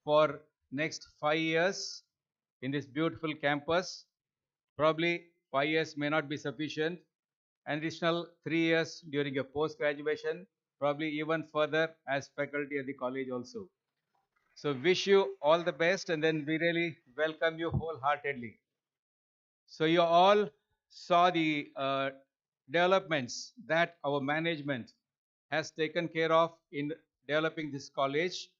for next 5 years in this beautiful campus. Probably 5 years may not be sufficient. An additional 3 years during your post-graduation, probably even further as faculty at the college also. So wish you all the best, and then we really welcome you wholeheartedly. So you all saw the developments that our management has taken care of in developing this college,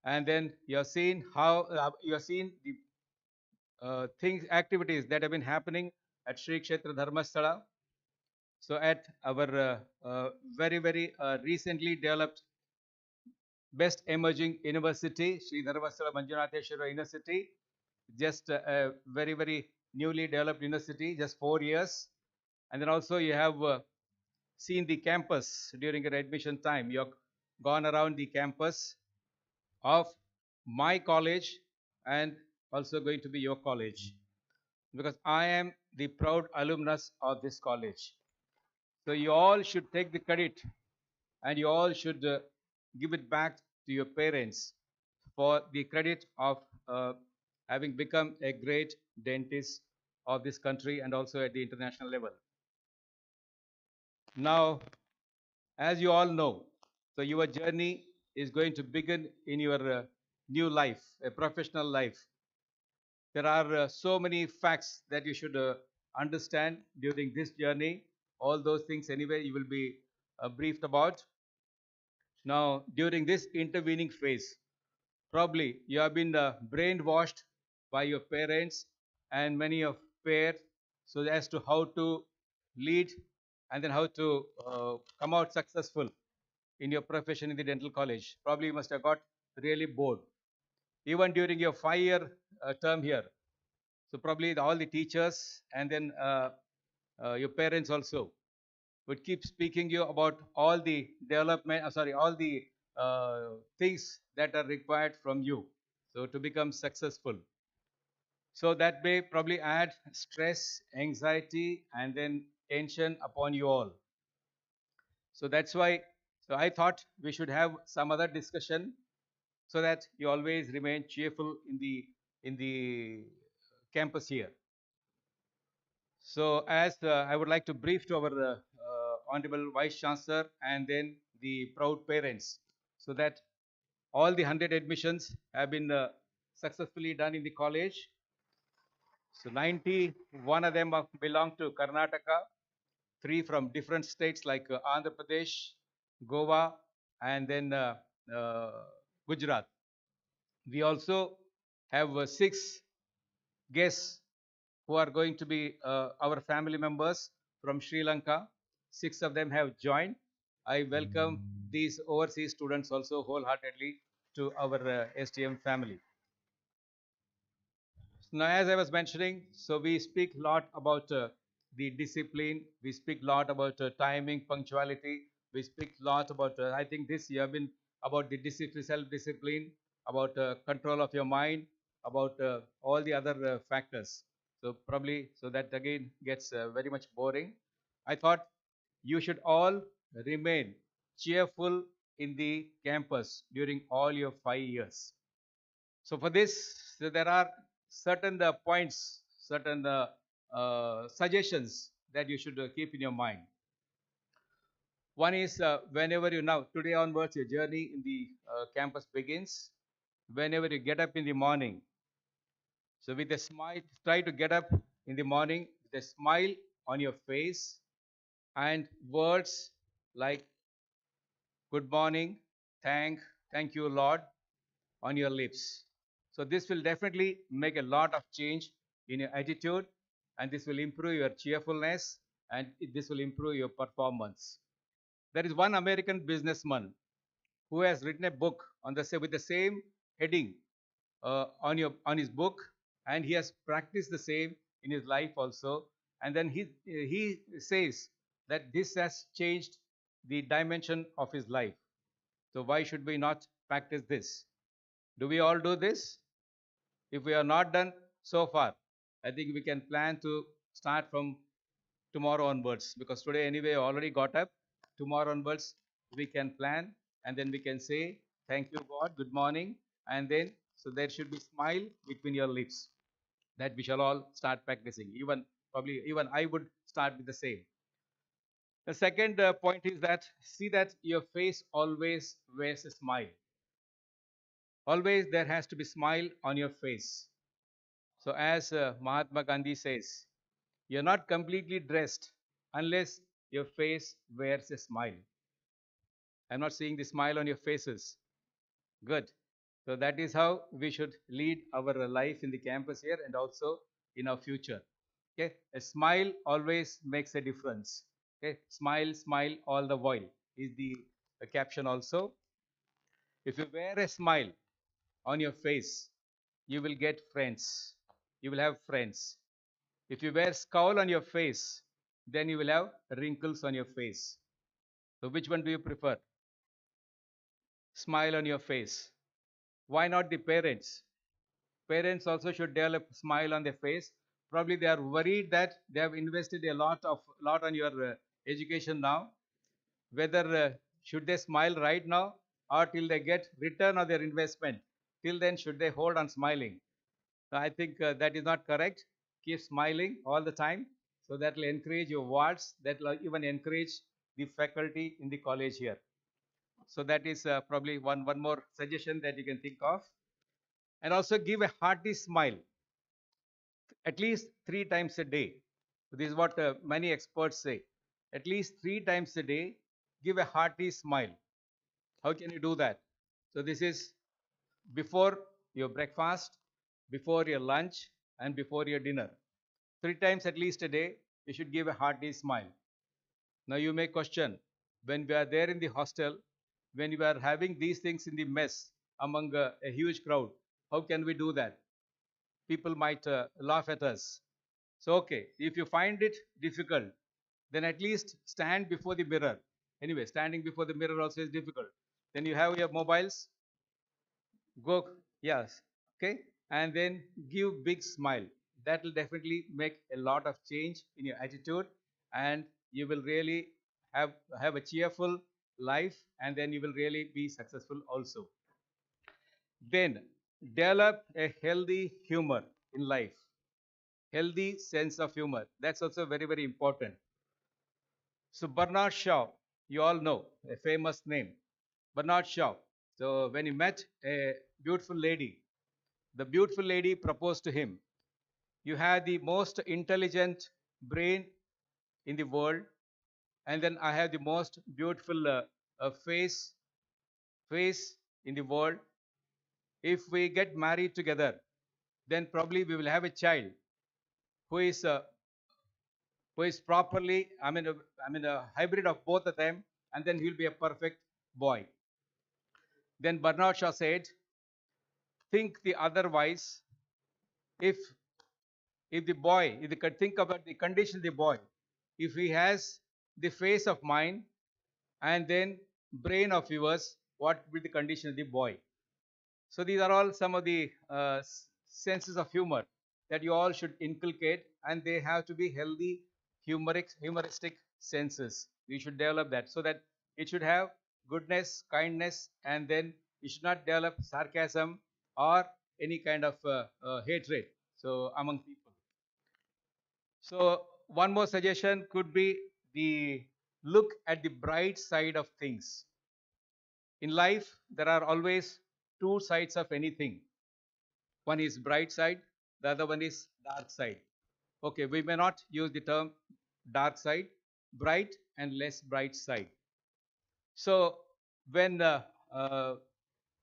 and then you have seen how you have seen the things, activities that have been happening at Shri Dharmasthala. So at our very recently developed best emerging university, Shri Dharmasthala Manjunatheshwara University, just a very newly developed university, just 4 years. And then also you have seen the campus during your admission time. You have gone around the campus of my college and also going to be your college, because I am the proud alumnus of this college. So you all should take the credit, and you all should give it back to your parents for the credit of having become a great dentist of this country and also at the international level. Now, as you all know, so your journey is going to begin in your new life, a professional life. There are so many facts that you should understand during this journey. All those things, anyway, you will be briefed about. Now, during this intervening phase, probably you have been brainwashed by your parents and many of peers, so as to how to lead and then how to come out successful in your profession in the dental college. Probably you must have got really bored. Even during your 5-year term here, so probably all the teachers and then your parents also would keep speaking you about all the development, all the things that are required from you, so to become successful. So that may probably add stress, anxiety, and then tension upon you all. So that's why, so I thought we should have some other discussion so that you always remain cheerful in the campus here. So as I would like to brief to our Honorable Vice Chancellor and then the proud parents, so that all the 100 admissions have been successfully done in the college. So 91 of them belong to Karnataka, 3 from different states like Andhra Pradesh, Goa, and then Gujarat. We also have 6 guests who are going to be our family members from Sri Lanka. 6 of them have joined. I welcome these overseas students also wholeheartedly to our STM family. Now, as I was mentioning, so we speak a lot about the discipline. We speak a lot about timing, punctuality. We speak a lot about, I think this year have been about the discipline, self-discipline, about control of your mind, about all the other factors. So probably, so that again gets very much boring. I thought you should all remain cheerful in the campus during all your 5 years. So for this, so there are certain points, certain suggestions that you should keep in your mind. One is whenever you now, today onwards, your journey in the campus begins. Whenever you get up in the morning, so with a smile, try to get up in the morning with a smile on your face and words like good morning, thank you, Lord, on your lips. So this will definitely make a lot of change in your attitude, and this will improve your cheerfulness, and this will improve your performance. There is one American businessman who has written a book on with the same heading on his book, and he has practiced the same in his life also. And then he says that this has changed the dimension of his life. So why should we not practice this? Do we all do this? If we are not done so far, I think we can plan to start from tomorrow onwards, because today anyway I already got up. Tomorrow onwards we can plan, and then we can say thank you God, good morning, and then so there should be smile between your lips. That we shall all start practicing. Even I would start with the same. The second point is that see that your face always wears a smile. Always there has to be smile on your face. So as Mahatma Gandhi says, you're not completely dressed unless your face wears a smile. I'm not seeing the smile on your faces. Good. So that is how we should lead our life in the campus here and also in our future. Okay. A smile always makes a difference. Okay. Smile, smile all the while is the caption also. If you wear a smile on your face, you will get friends. You will have friends. If you wear scowl on your face, then you will have wrinkles on your face. So which one do you prefer? Smile on your face. Why not the parents? Parents also should develop smile on their face. Probably they are worried that they have invested a lot on your education now. Whether should they smile right now or till they get return on their investment? Till then, should they hold on smiling? So I think that is not correct. Keep smiling all the time. So that will encourage your wards. That will even encourage the faculty in the college here. So that is probably one more suggestion that you can think of. And also give a hearty smile at least 3 times a day. So this is what many experts say. At least 3 times a day, give a hearty smile. How can you do that? So this is before your breakfast, before your lunch, and before your dinner. 3 times at least a day, you should give a hearty smile. Now you may question, when we are there in the hostel, when we are having these things in the mess among a huge crowd, how can we do that? People might laugh at us. So, okay, if you find it difficult, then at least stand before the mirror. Anyway, standing before the mirror also is difficult. Then you have your mobiles, go, yes, okay, and then give big smile. That will definitely make a lot of change in your attitude, and you will really have a cheerful life, and then you will really be successful also. Then develop a healthy humor in life. Healthy sense of humor. That's also very, very important. So Bernard Shaw, you all know, a famous name. Bernard Shaw. So when he met a beautiful lady, the beautiful lady proposed to him, you have the most intelligent brain in the world, and then I have the most beautiful face in the world. If we get married together, then probably we will have a child who is properly, a hybrid of both of them, and then he will be a perfect boy. Then Bernard Shaw said, think the otherwise. If the boy, if you think about the condition of the boy, if he has the face of mine and then brain of yours, what will be the condition of the boy? So these are all some of the senses of humor that you all should inculcate, and they have to be healthy, humoristic senses. You should develop that so that it should have goodness, kindness, and then you should not develop sarcasm or any kind of hatred. So among people. So one more suggestion could be the look at the bright side of things. In life, there are always two sides of anything. One is bright side, the other one is dark side. Okay, we may not use the term dark side, bright and less bright side. So when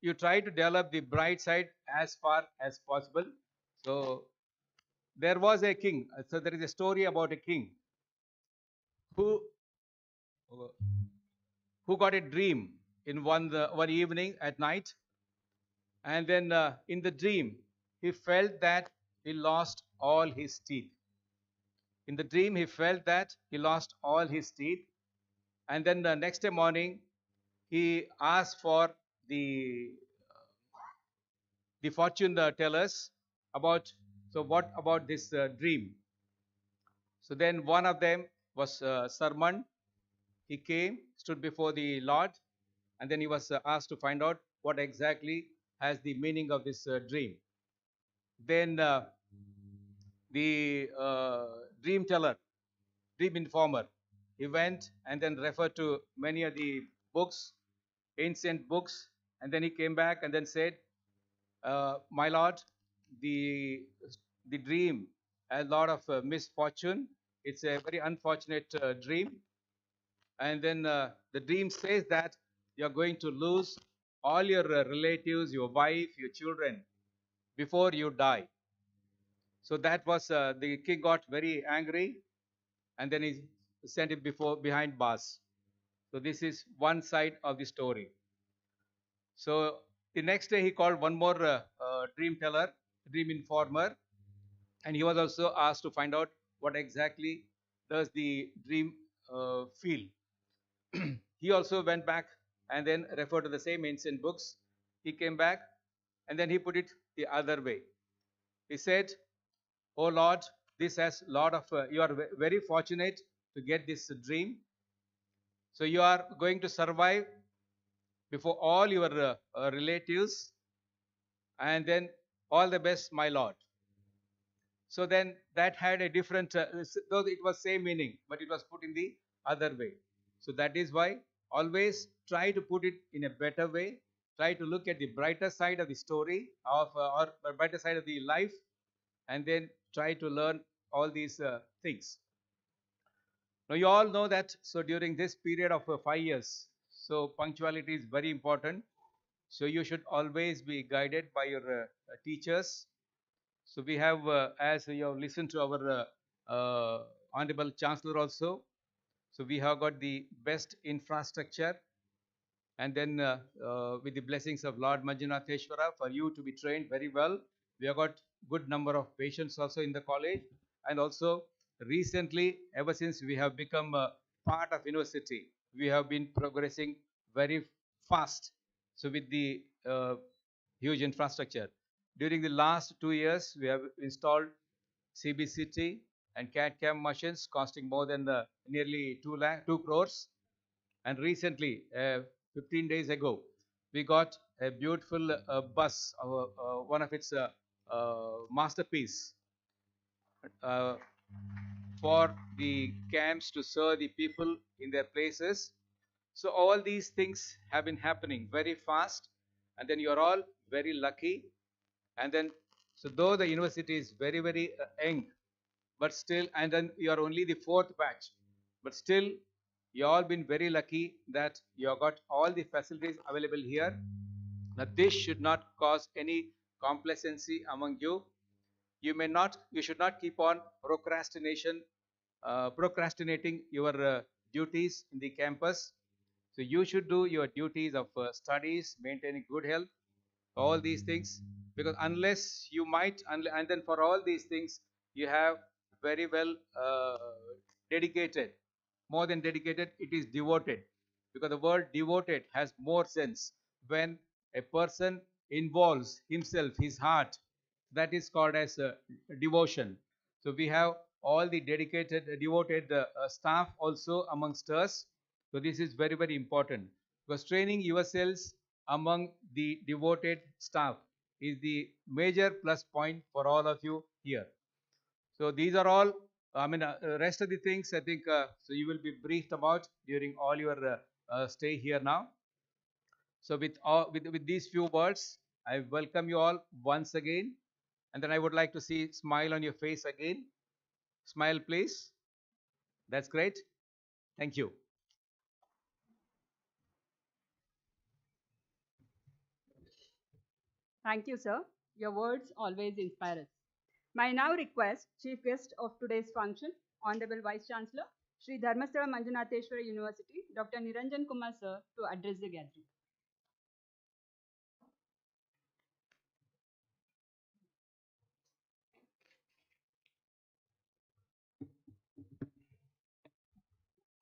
you try to develop the bright side as far as possible. So there was a king. So there is a story about a king who who got a dream in one evening at night, and then in the dream he felt that he lost all his teeth. In the dream he felt that he lost all his teeth, and then the next day morning he asked for the fortune tellers about, so what about this dream. So then one of them was Sarman. He came, stood before the Lord, and then he was asked to find out what exactly has the meaning of this dream. Then the dream teller, dream informer, he went and then referred to many of the books, ancient books, and then he came back and then said, my lord, the the dream has a lot of misfortune. It's a very unfortunate dream, and then the dream says that you're going to lose all your relatives, your wife, your children before you die. So that was the king got very angry, and then he sent him behind bars. So this is one side of the story. So the next day he called one more dream teller, dream informer, and he was also asked to find out what exactly does the dream feel. He also went back and then referred to the same ancient books. He came back and then he put it the other way. He said, "Oh Lord, this has lot of you are very fortunate to get this dream. So you are going to survive before all your relatives, and then all the best, my Lord." So then that had a different, though it was same meaning, but it was put in the other way. So that is why always try to put it in a better way. Try to look at the brighter side of the story of or brighter side of the life, and then try to learn all these things. Now you all know that. So during this period of 5 years, so punctuality is very important. So you should always be guided by your teachers. So we have, as you have listened to our Honorable Chancellor also, so we have got the best infrastructure, and then with the blessings of Lord Manjunatheshwara for you to be trained very well. We have got good number of patients also in the college, and also recently, ever since we have become a part of university, we have been progressing very fast. So with the huge infrastructure. During the last 2 years, we have installed CBCT and CAD/CAM machines costing more than nearly 2 crores. And recently, 15 days ago, we got a beautiful bus, one of its masterpiece, uh, for the camps to serve the people in their places. So all these things have been happening very fast, and then you are all very lucky. And then, so though the university is very, very young, but still, and then you are only the fourth batch, but still, you all been very lucky that you have got all the facilities available here. Now, this should not cause any complacency among you. You should not keep on procrastinating your duties in the campus. So you should do your duties of studies, maintaining good health, all these things, because unless you might, and then for all these things, you have very well dedicated, more than dedicated, it is devoted, because the word devoted has more sense when a person involves himself, his heart, that is called as devotion. So we have all the dedicated, devoted staff also amongst us. So this is very, very important, because training yourselves among the devoted staff is the major plus point for all of you here. So these are all, I mean, rest of the things I think, so you will be briefed about during all your stay here now. So with these few words, I welcome you all once again, and then I would like to see smile on your face again. Smile, please. That's great. Thank you. Thank you, sir. Your words always inspire us. May I now request Chief Guest of today's function, Honorable Vice Chancellor, Shri Dharmasthala Manjunatheshwara University, Dr. Niranjan Kumar sir, to address the gathering.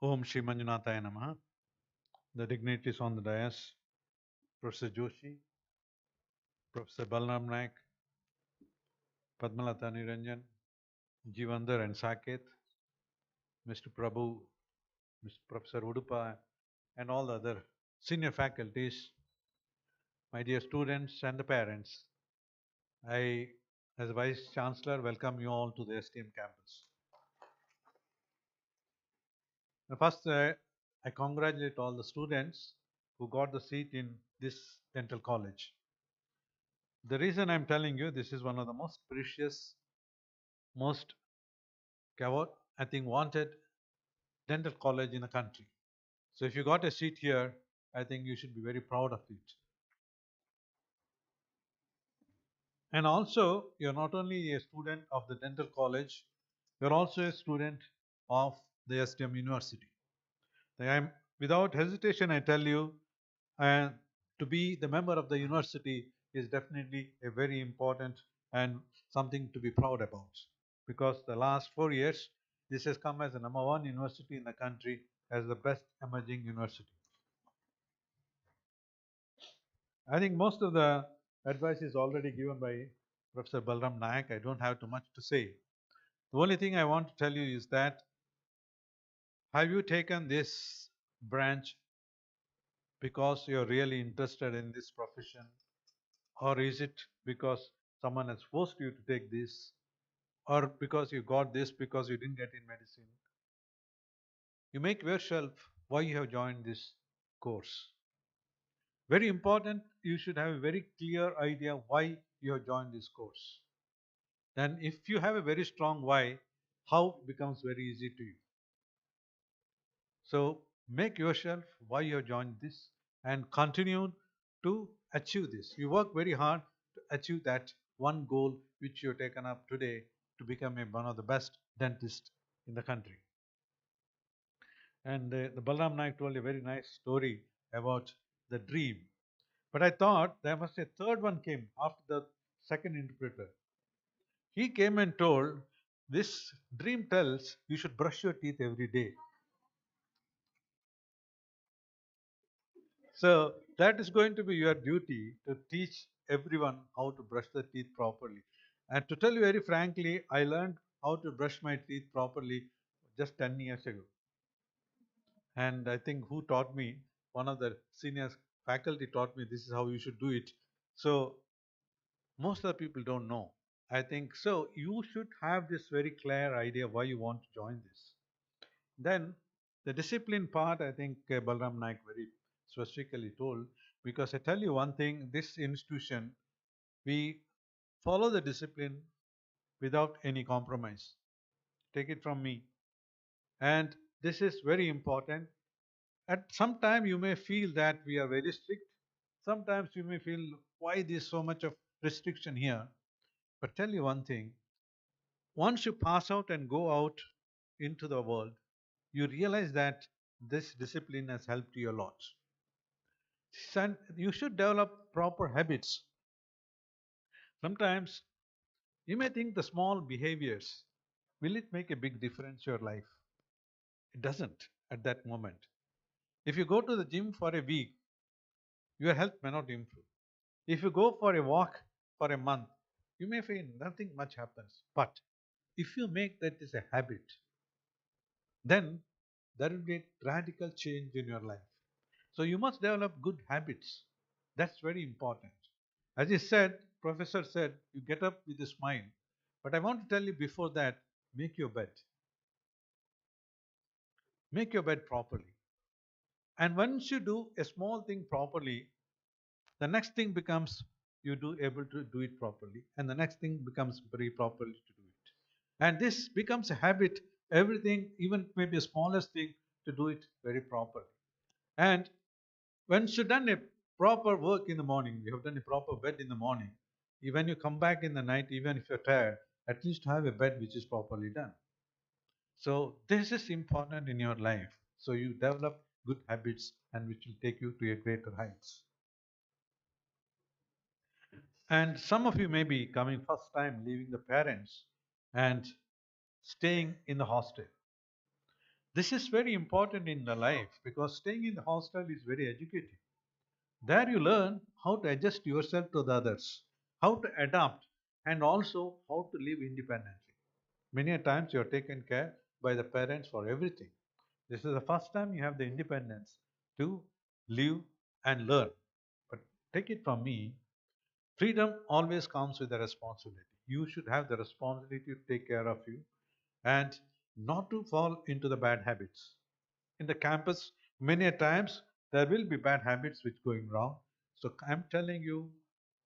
Om Shri Manjunathaya Namaha. The dignitaries on the dais, Professor Joshi, Professor Balram Naik, Padmalata Niranjan, Jivandar and Saket, Mr. Prabhu, Mr. Professor Udupa, and all the other senior faculties, my dear students and the parents. I, as Vice Chancellor, welcome you all to the STM campus. First, I congratulate all the students who got the seat in this dental college. The reason I'm telling you, this is one of the most precious, most, I think, wanted dental college in the country. So if you got a seat here, I think you should be very proud of it. And also, you're not only a student of the dental college, you're also a student of the STM University. Without hesitation, I tell you, to be the member of the university is definitely a very important and something to be proud about. Because the last 4 years, this has come as the #1 university in the country as the best emerging university. I think most of the advice is already given by Professor Balram Naik. I don't have too much to say. The only thing I want to tell you is that, have you taken this branch because you're really interested in this profession, or is it because someone has forced you to take this, or because you got this because you didn't get in medicine? You make yourself why you have joined this course. Very important, you should have a very clear idea why you have joined this course. Then if you have a very strong why, how becomes very easy to you. So make yourself why you have joined this and continue to achieve this. You work very hard to achieve that one goal which you have taken up today, to become one of the best dentists in the country. And the Balram Naik told a very nice story about the dream. But I thought there must be a third one came after the second interpreter. He came and told, this dream tells you should brush your teeth every day. So that is going to be your duty, to teach everyone how to brush their teeth properly. And to tell you very frankly, I learned how to brush my teeth properly just 10 years ago. And I think who taught me? One of the senior faculty taught me this is how you should do it. So most of the people don't know. I think so. You should have this very clear idea why you want to join this. Then the discipline part, I think Balram Naik very specifically told, because I tell you one thing, this institution, we follow the discipline without any compromise. Take it from me. And this is very important. At some time you may feel that we are very strict. Sometimes you may feel, why there's so much of restriction here? But tell you one thing, once you pass out and go out into the world, you realize that this discipline has helped you a lot. And you should develop proper habits. Sometimes you may think the small behaviors, will it make a big difference in your life? It doesn't at that moment. If you go to the gym for a week, your health may not improve. If you go for a walk for a month, you may feel nothing much happens. But if you make that as a habit, then there will be a radical change in your life. So you must develop good habits. That's very important. As he said, Professor said, you get up with a smile. But I want to tell you before that, make your bed. Make your bed properly. And once you do a small thing properly, the next thing becomes you do able to do it properly. And the next thing becomes very properly to do it. And this becomes a habit, everything, even maybe a smallest thing, to do it very properly. And once you've done a proper work in the morning, you have done a proper bed in the morning, when you come back in the night, even if you're tired, at least have a bed which is properly done. So this is important in your life. So you develop good habits and which will take you to a greater heights. And some of you may be coming first time leaving the parents and staying in the hostel. This is very important in the life because staying in the hostel is very educative. There you learn how to adjust yourself to the others, how to adapt, and also how to live independently. Many a times you are taken care by the parents for everything. This is the first time you have the independence to live and learn. But take it from me, freedom always comes with a responsibility. You should have the responsibility to take care of you and not to fall into the bad habits. In the campus, many a times there will be bad habits which going wrong. So I'm telling you,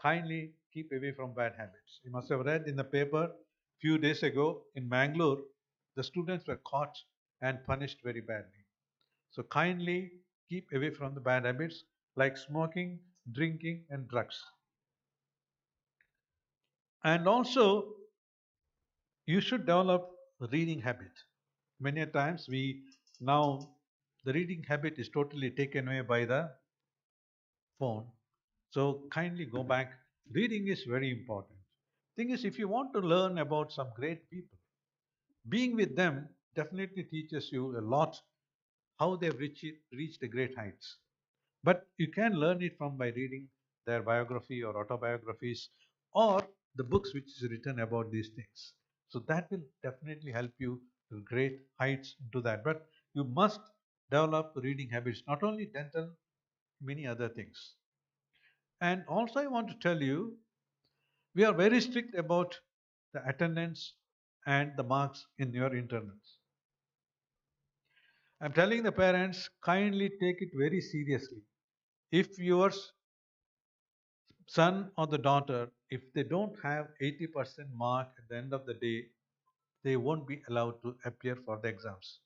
kindly keep away from bad habits. You must have read in the paper few days ago in Mangalore, the students were caught and punished very badly. So kindly keep away from the bad habits like smoking, drinking, and drugs. And also, you should develop a reading habit. Many a times we now the reading habit is totally taken away by the phone. So kindly go back. Reading is very important. Thing is, if you want to learn about some great people, being with them definitely teaches you a lot how they've reached the great heights. But you can learn it from by reading their biography or autobiographies or the books which is written about these things. So that will definitely help you to great heights into that. But you must develop reading habits, not only dental, many other things. And also I want to tell you, we are very strict about the attendance and the marks in your internals. I'm telling the parents, kindly take it very seriously. If your son or the daughter, if they don't have 80% mark at the end of the day, they won't be allowed to appear for the exams.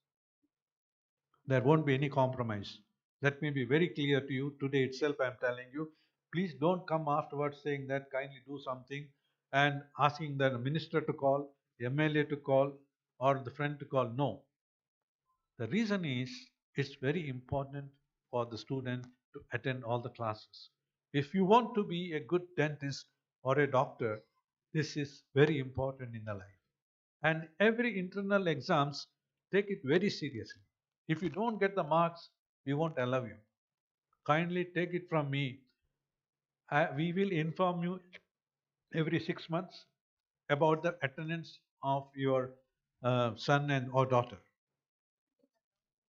There won't be any compromise. Let me be very clear to you. Today itself I am telling you, please don't come afterwards saying that kindly do something and asking the minister to call, MLA to call, or the friend to call. No. The reason is it's very important for the student to attend all the classes. If you want to be a good dentist or a doctor, this is very important in the life. And every internal exams, take it very seriously. If you don't get the marks, we won't allow you. Kindly take it from me. We will inform you every 6 months about the attendance of your son and or daughter.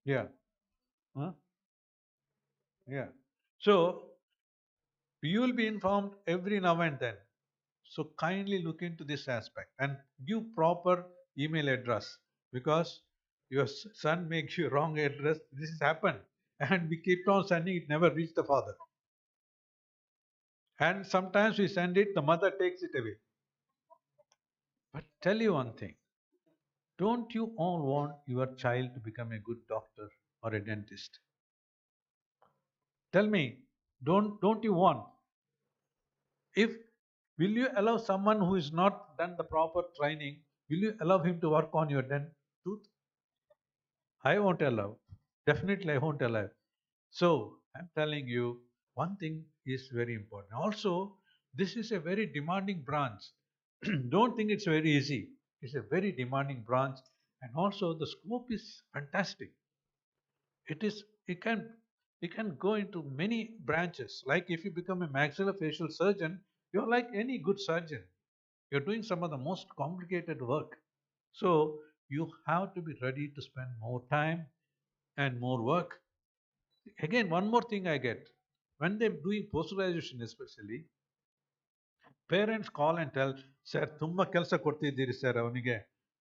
Yeah. Huh? Yeah. So you will be informed every now and then. So kindly look into this aspect and give proper email address because your son makes you wrong address. This has happened, and we keep on sending it, never reach the father. And sometimes we send it, the mother takes it away. But tell you one thing, don't you all want your child to become a good doctor or a dentist? Tell me, don't you want? If will you allow someone who is not done the proper training, will you allow him to work on your tooth? I won't allow. Definitely I won't allow. So I'm telling you, one thing is very important. Also, this is a very demanding branch. Don't think it's very easy. It's a very demanding branch, and also the scope is fantastic. It is it can go into many branches. Like if you become a maxillofacial surgeon, you're like any good surgeon. You're doing some of the most complicated work. So you have to be ready to spend more time and more work. Again, one more thing I get when they're doing post graduation, especially parents call and tell, "Sir, tumma kelsa ಕೊಡ್ತಿದ್ದೀರಿ sir ಅವನಿಗೆ."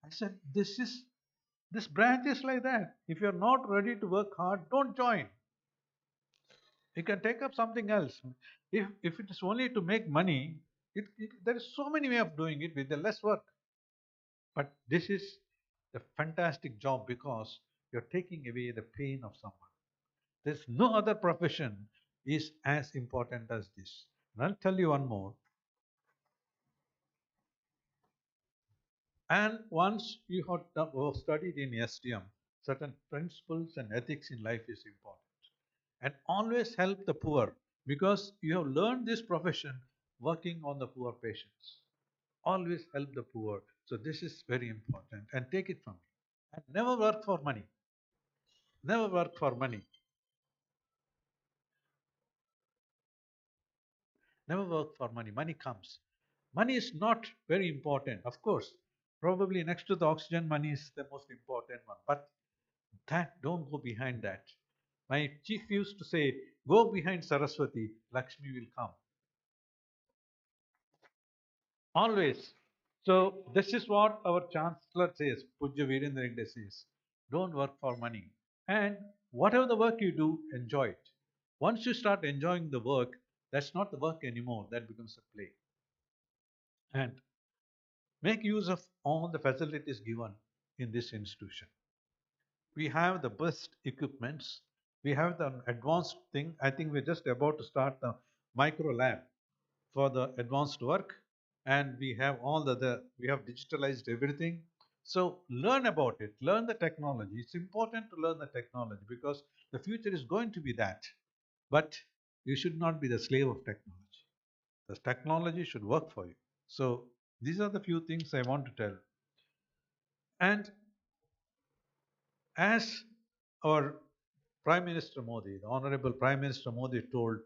I said, this branch is like that. If you're not ready to work hard, don't join. You can take up something else. If it is only to make money, there is so many way of doing it with the less work. But this is the fantastic job because you're taking away the pain of someone. There's no other profession is as important as this. And I'll tell you one more. And once you have studied in SDM, certain principles and ethics in life is important. And always help the poor because you have learned this profession working on the poor patients. Always help the poor. So this is very important and take it from me. And never work for money. Never work for money. Never work for money. Money comes. Money is not very important. Of course, probably next to the oxygen, money is the most important one. But that don't go behind that. My chief used to say, go behind Saraswati, Lakshmi will come. Always. So this is what our Chancellor says, Pujya Virendra Hegde says. Don't work for money. And whatever the work you do, enjoy it. Once you start enjoying the work, that's not the work anymore, that becomes a play. And make use of all the facilities given in this institution. We have the best equipments. We have the advanced thing. I think we're just about to start the micro lab for the advanced work, and we have all we have digitalized everything. So learn about it, learn the technology. It's important to learn the technology because the future is going to be that. But you should not be the slave of technology. The technology should work for you. So these are the few things I want to tell. And as our Prime Minister Modi, the Honorable Prime Minister Modi told,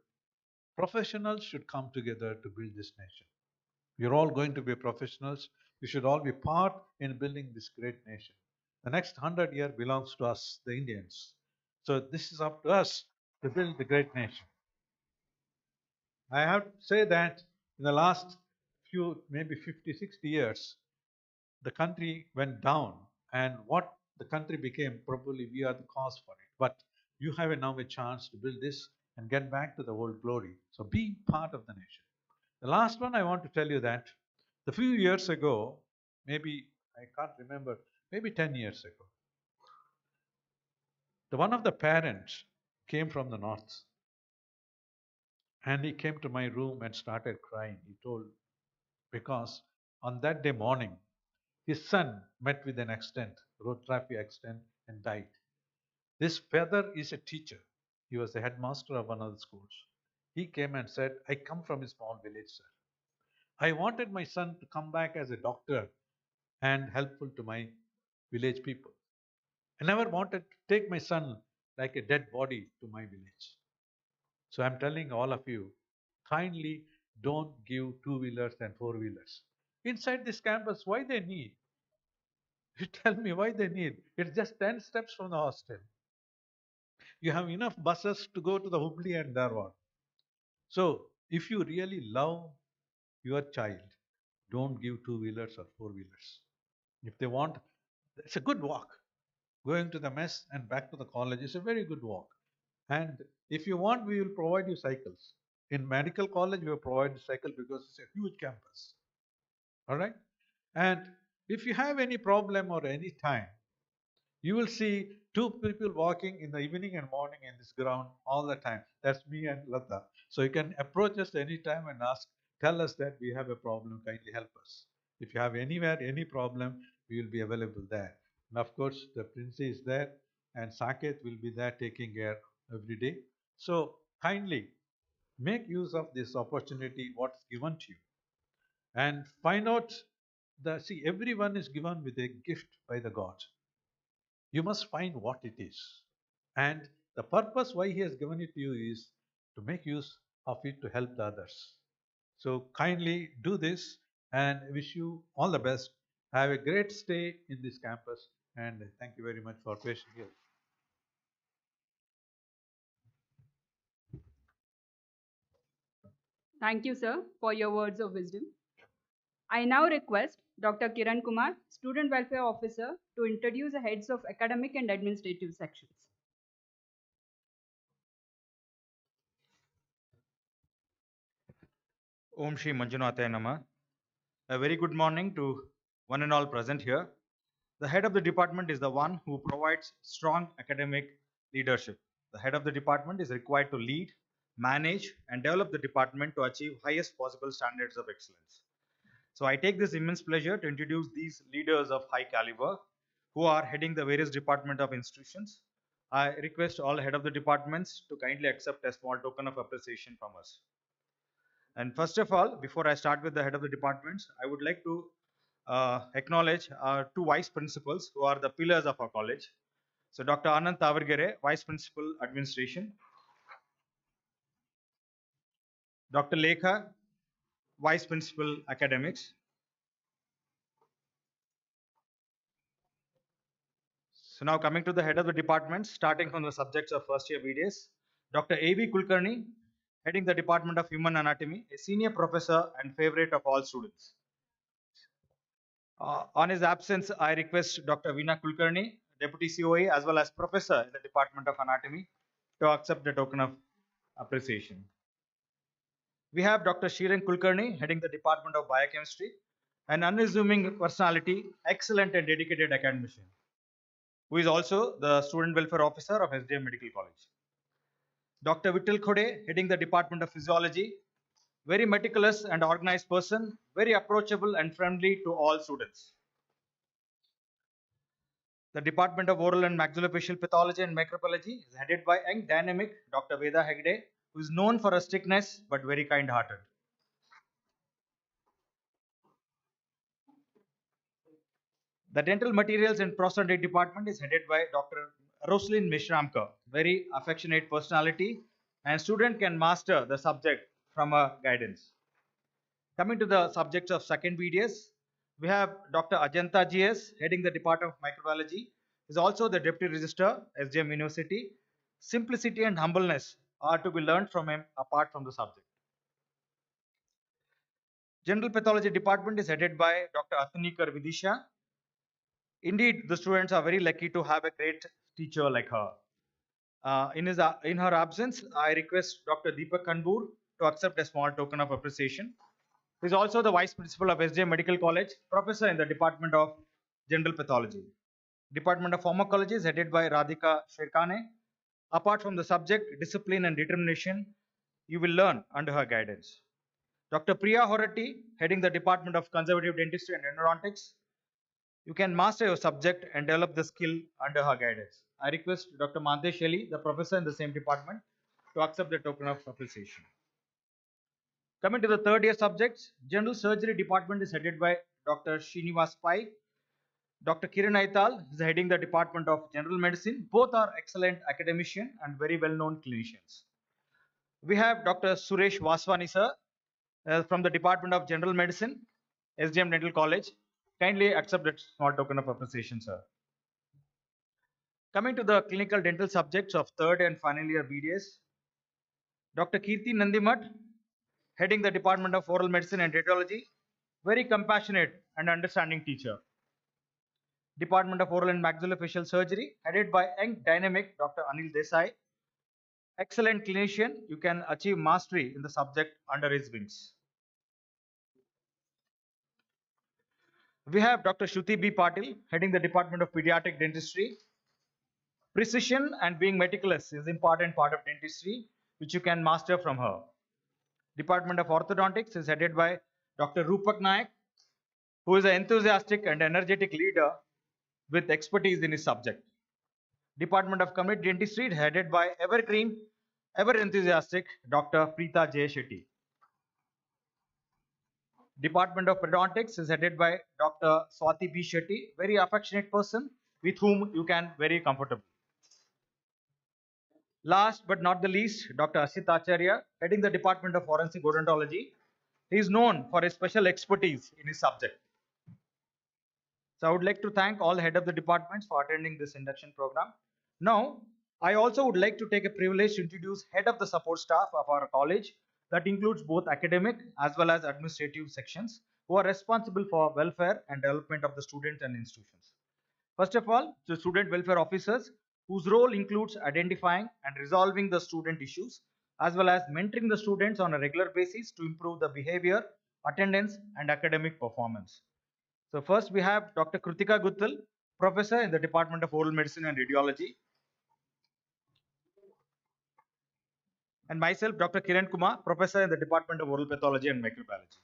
professionals should come together to build this nation. You're all going to be professionals. You should all be part in building this great nation. The next 100 years belongs to us, the Indians. So this is up to us to build the great nation. I have to say that in the last few, maybe 50, 60 years, the country went down, and what the country became, probably we are the cause for it. But you have now a chance to build this and get back to the old glory. So be part of the nation. The last one I want to tell you that a few years ago, maybe I can't remember, maybe 10 years ago, one of the parents came from the north and he came to my room and started crying. He told, because on that day morning, his son met with an accident, road traffic accident, and died. This father is a teacher. He was the headmaster of one of the schools. He came and said, I come from a small village, sir. I wanted my son to come back as a doctor and helpful to my village people. I never wanted to take my son like a dead body to my village. So I'm telling all of you, kindly don't give two-wheelers and four-wheelers. Inside this campus, why they need? You tell me why they need. It's just 10 steps from the hostel. You have enough buses to go to the Hubli and Dharwad. So if you really love your child, don't give two-wheelers or four-wheelers. If they want, it's a good walk. Going to the mess and back to the college is a very good walk. And if you want, we will provide you cycles. In medical college, we will provide cycle because it's a huge campus. All right? And if you have any problem or any time, you will see two people walking in the evening and morning in this ground all the time. That's me and Lata. So you can approach us anytime and ask, tell us that we have a problem, kindly help us. If you have anywhere, any problem, we will be available there. And of course, the Princey is there and Saket will be there taking care every day. So kindly make use of this opportunity, what's given to you. And find out see, everyone is given with a gift by the God. You must find what it is. And the purpose why he has given it to you is to make use of it to help the others. So kindly do this and wish you all the best. Have a great stay in this campus and thank you very much for patient here. Thank you, sir, for your words of wisdom. I now request Dr. Kiran Kumar, Student Welfare Officer, to introduce the heads of academic and administrative sections. Om Shri Manjunatheshwara Nama. A very good morning to one and all present here. The head of the department is the one who provides strong academic leadership. The head of the department is required to lead, manage, and develop the department to achieve highest possible standards of excellence. So I take this immense pleasure to introduce these leaders of high caliber who are heading the various department of institutions. I request all head of the departments to kindly accept a small token of appreciation from us. And first of all, before I start with the head of the departments, I would like to acknowledge our two vice principals who are the pillars of our college. So Dr. Anand Tavargere, Vice Principal Administration, Dr. Lekha, Vice Principal Academics. So now coming to the head of the department, starting from the subjects of first year BDS, Dr. A.V. Kulkarni, heading the Department of Human Anatomy, a senior professor and favorite of all students. On his absence, I request Dr. Veena Kulkarni, Deputy COE as well as Professor in the Department of Anatomy, to accept the token of appreciation. We have Dr. Shri Kulkarni, heading the Department of Biochemistry, an unassuming personality, excellent and dedicated academician, who is also the Student Welfare Officer of SDM Medical College. Dr. Vittal Khode, heading the Department of Physiology, very meticulous and organized person, very approachable and friendly to all students. The Department of Oral and Maxillofacial Pathology and Microbiology is headed by young dynamic Dr. Veda Hegde, who is known for her strictness but very kind-hearted. The Dental Materials and Prosthodontic Department is headed by Dr. Roslyn Mishramka, very affectionate personality, and student can master the subject from her guidance. Coming to the subjects of second BDS, we have Dr. Ajanta GS, heading the Department of Microbiology, is also the Deputy Registrar, SDM University. Simplicity and humbleness are to be learned from him apart from the subject. General Pathology Department is headed by Dr. Athanikar Vidisha. Indeed, the students are very lucky to have a great teacher like her. In her absence, I request Dr. Deepak Kanbur to accept a small token of appreciation. He is also the Vice Principal of SDM Medical College, Professor in the Department of General Pathology. Department of Pharmacology is headed by Radhika Sherkane. Apart from the subject, discipline and determination, you will learn under her guidance. Dr. Priya Horati, heading the Department of Conservative Dentistry and Endodontics. You can master your subject and develop the skill under her guidance. I request Dr. Mantesh Sheli, the professor in the same department, to accept the token of appreciation. Coming to the third year subjects, General Surgery Department is headed by Dr. Srinivas Pai. Dr. Kiran Aital is heading the Department of General Medicine. Both are excellent academicians and very well-known clinicians. We have Dr. Suresh Vaswani sir from the Department of General Medicine, SDM Dental College. Kindly accept that small token of appreciation, sir. Coming to the clinical dental subjects of third and final year BDS, Dr. Kirti Nandimat, heading the Department of Oral Medicine and Radiology, very compassionate and understanding teacher. Department of Oral and Maxillofacial Surgery, headed by young dynamic Dr. Anil Desai, excellent clinician. You can achieve mastery in the subject under his wings. We have Dr. Shruti B. Patil, heading the Department of Pediatric Dentistry. Precision and being meticulous is an important part of dentistry, which you can master from her. Department of Orthodontics is headed by Dr. Rupak Nayak, who is an enthusiastic and energetic leader with expertise in his subject. Department of Community Dentistry is headed by evergreen, ever enthusiastic Dr. Preeta J. Shetty. Department of Periodontics is headed by Dr. Swati B. Shetty, very affectionate person with whom you can very comfortable. Last but not the least, Dr. Asit Acharya, heading the Department of Forensic Odontology. He is known for his special expertise in his subject. So I would like to thank all head of the departments for attending this induction program. Now, I also would like to take a privilege to introduce head of the support staff of our college, that includes both academic as well as administrative sections, who are responsible for welfare and development of the students and institutions. First of all, the student welfare officers, whose role includes identifying and resolving the student issues, as well as mentoring the students on a regular basis to improve the behavior, attendance, and academic performance. So first we have Dr. Kritika Guttal, professor in the Department of Oral Medicine and Radiology. And myself, Dr. Kiran Kumar, professor in the Department of Oral Pathology and Microbiology.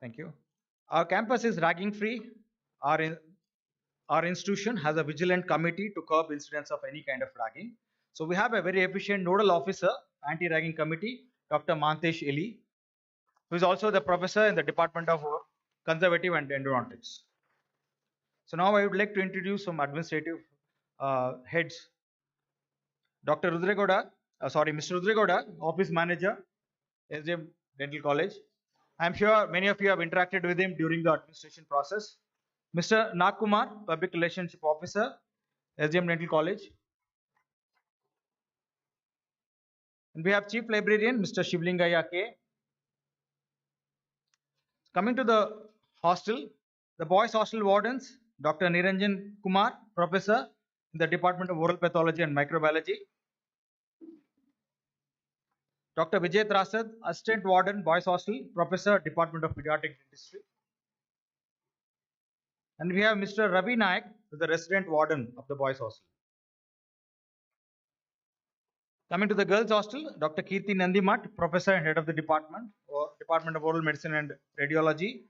Thank you. Our campus is ragging free. Our, our institution has a vigilant committee to curb incidents of any kind of ragging. So we have a very efficient nodal officer, anti-ragging committee, Dr. Mantesh Eli, who is also the professor in the Department of Conservative and Endodontics. So now I would like to introduce some administrative heads. Dr. Mr. Rudragoda, Office Manager, SDM Dental College. I'm sure many of you have interacted with him during the administration process. Mr. Nakumar, Public Relationship Officer, SDM Dental College. And we have Chief Librarian, Mr. Shivlingaya K. Coming to the hostel, the boys hostel wardens, Dr. Niranjan Kumar, Professor in the Department of Oral Pathology and Microbiology. Dr. Vijay Trasad, Assistant Warden, Boys Hostel, Professor, Department of Pediatric Dentistry. And we have Mr. Ravi Naik, the Resident Warden of the Boys Hostel. Coming to the Girls Hostel, Dr. Kirti Nandimat, Professor and Head of the Department, or Department of Oral Medicine and Radiology.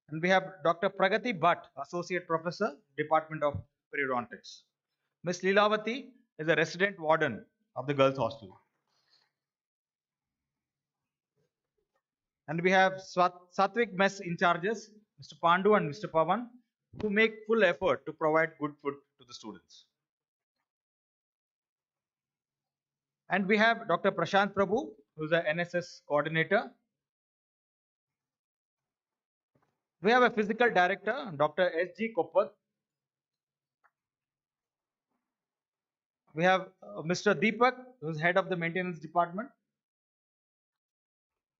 And we have Dr. Pragati Bhatt, Associate Professor, Department of Periodontics. Ms. Leelavati is the Resident Warden of the Girls Hostel. And we have Satvik Mess in charges, Mr. Pandu and Mr. Pavan, who make full effort to provide good food to the students. And we have Dr. Prashant Prabhu, who is the NSS coordinator. We have a physical director, Dr. S.G. Koppat. We have Mr. Deepak, who is head of the maintenance department.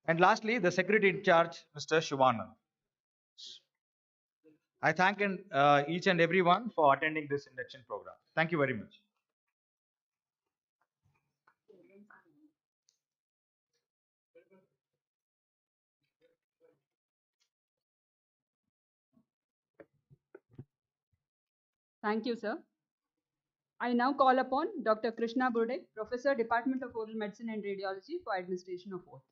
And lastly, the secretary in charge, Mr. Shivanand. I thank each and everyone for attending this induction program. Thank you very much. Thank you, sir. I now call upon Dr. Krishna Burde, Professor, Department of Oral Medicine and Radiology, for administration of oath.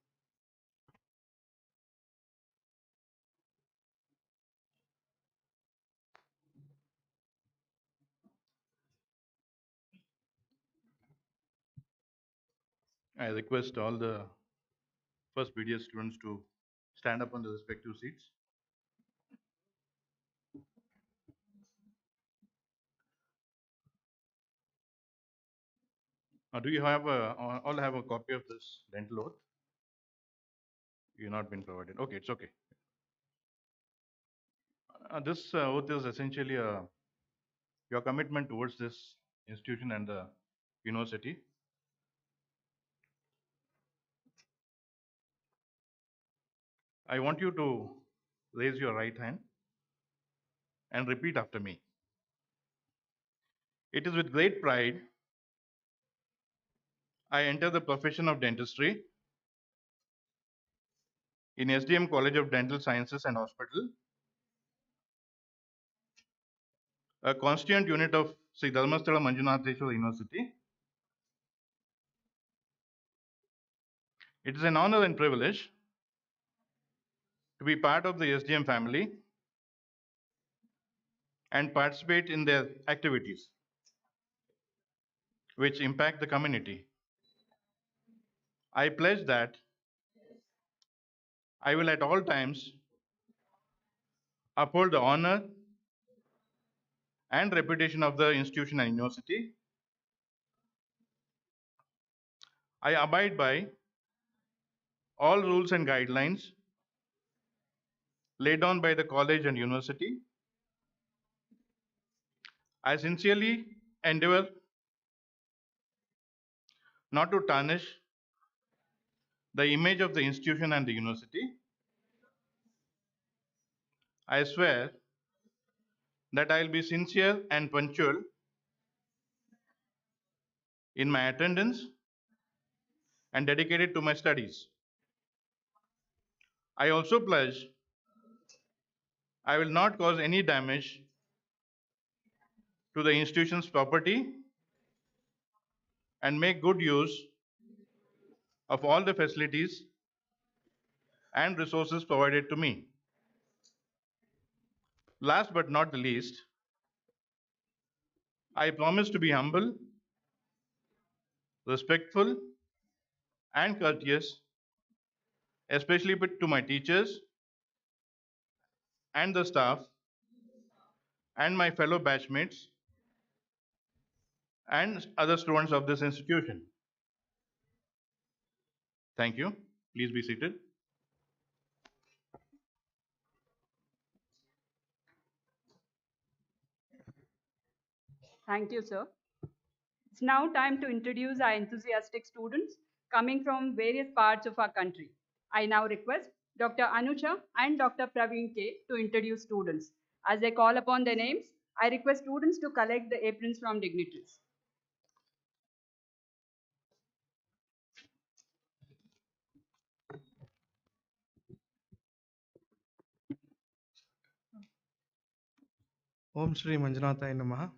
I request all the first BDS students to stand up on the respective seats. Do you have all have a copy of this dental oath? You've not been provided. Okay, it's okay. This oath is essentially your commitment towards this institution and the university. I want you to raise your right hand and repeat after me. It is with great pride I enter the profession of dentistry in SDM College of Dental Sciences and Hospital, a constituent unit of Shri Dharmasthala Manjunatheshwara University. It is an honor and privilege to be part of the SDM family and participate in their activities which impact the community. I pledge that I will at all times uphold the honor and reputation of the institution and university. I abide by all rules and guidelines laid down by the college and university. I sincerely endeavor not to tarnish the image of the institution and the university. I swear that I will be sincere and punctual in my attendance and dedicated to my studies. I also pledge I will not cause any damage to the institution's property and make good use of all the facilities and resources provided to me. Last but not the least, I promise to be humble, respectful, and courteous, especially to my teachers and the staff and my fellow batchmates and other students of this institution. Thank you. Please be seated. Thank you, sir. It's now time to introduce our enthusiastic students coming from various parts of our country. I now request Dr. Anuja and Dr. Praveen K to introduce students. As I call upon their names, I request students to collect the aprons from dignitaries. Om Shri Manjunatheshwara Namaha.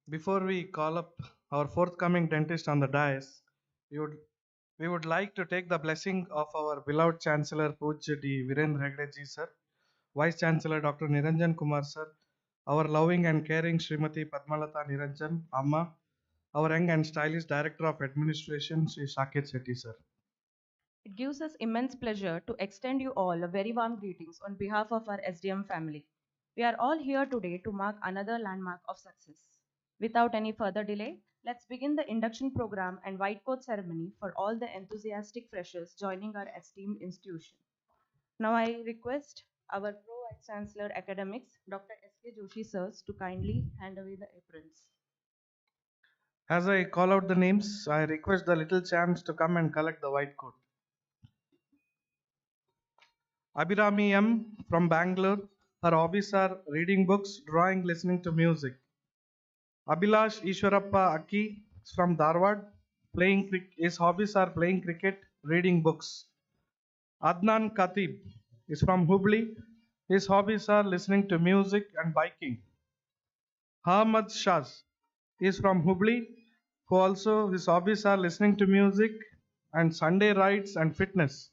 Before we call up our forthcoming dentist on the dais, we would like to take the blessing of our beloved Chancellor Pujya D. Virendra Hegde ji sir, Vice Chancellor Dr. Niranjan Kumar sir, our loving and caring Srimati Padmalata Niranjan Amma, our young and stylish Director of Administration Shri Saket Shetty sir. It gives us immense pleasure to extend you all a very warm greetings on behalf of our SDM family. We are all here today to mark another landmark of success. Without any further delay, let's begin the induction program and white coat ceremony for all the enthusiastic freshers joining our esteemed institution. Now I request our Pro Vice Chancellor Academics, Dr. S.K. Joshi sirs, to kindly hand away the aprons. As I call out the names, I request the little champs to come and collect the white coat. Abhirami M. from Bangalore. Her hobbies are reading books, drawing, listening to music. Abhilash Ishwarappa Aki is from Dharwad. His hobbies are playing cricket, reading books. Adnan Khatib is from Hubli. His hobbies are listening to music and biking. Ahmad Shaz is from Hubli, who also his hobbies are listening to music and Sunday rides and fitness.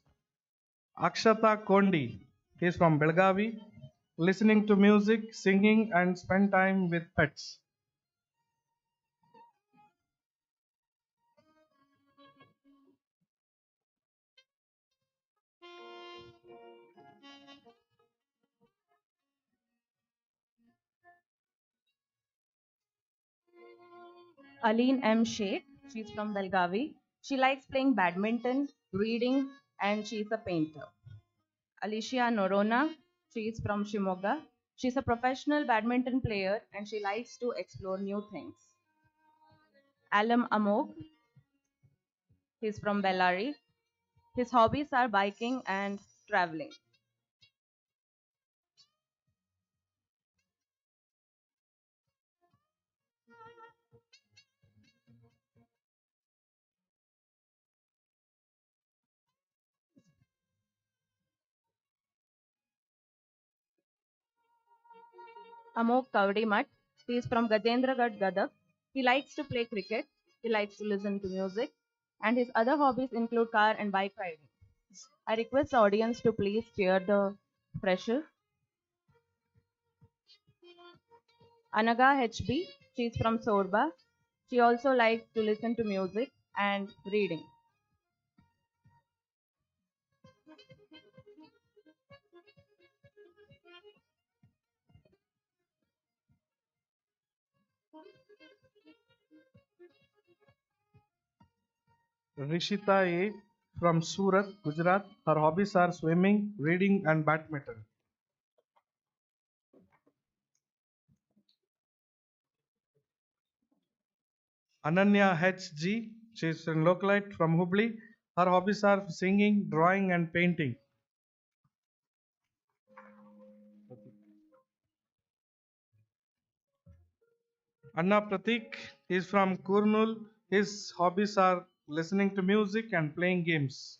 Akshata Kondi is from Belgavi, listening to music, singing, and spend time with pets. Aline M. Sheikh, she's from Belgavi. She likes playing badminton, reading, and she's a painter. Alicia Norona, she's from Shimoga. She's a professional badminton player and she likes to explore new things. Alam Amog, he's from Bellary. His hobbies are biking and traveling. Amog Kavdimat, he is from Gajendragarh, Gadak. He likes to play cricket, he likes to listen to music, and his other hobbies include car and bike riding. I request the audience to please cheer the freshers. Anaga HB, she is from Sorba. She also likes to listen to music and reading. Rishita A. from Surat, Gujarat. Her hobbies are swimming, reading, and badminton. Ananya H.G. She is a localite from Hubli. Her hobbies are singing, drawing, and painting. Anna Pratik is from Kurnul. His hobbies are listening to music and playing games.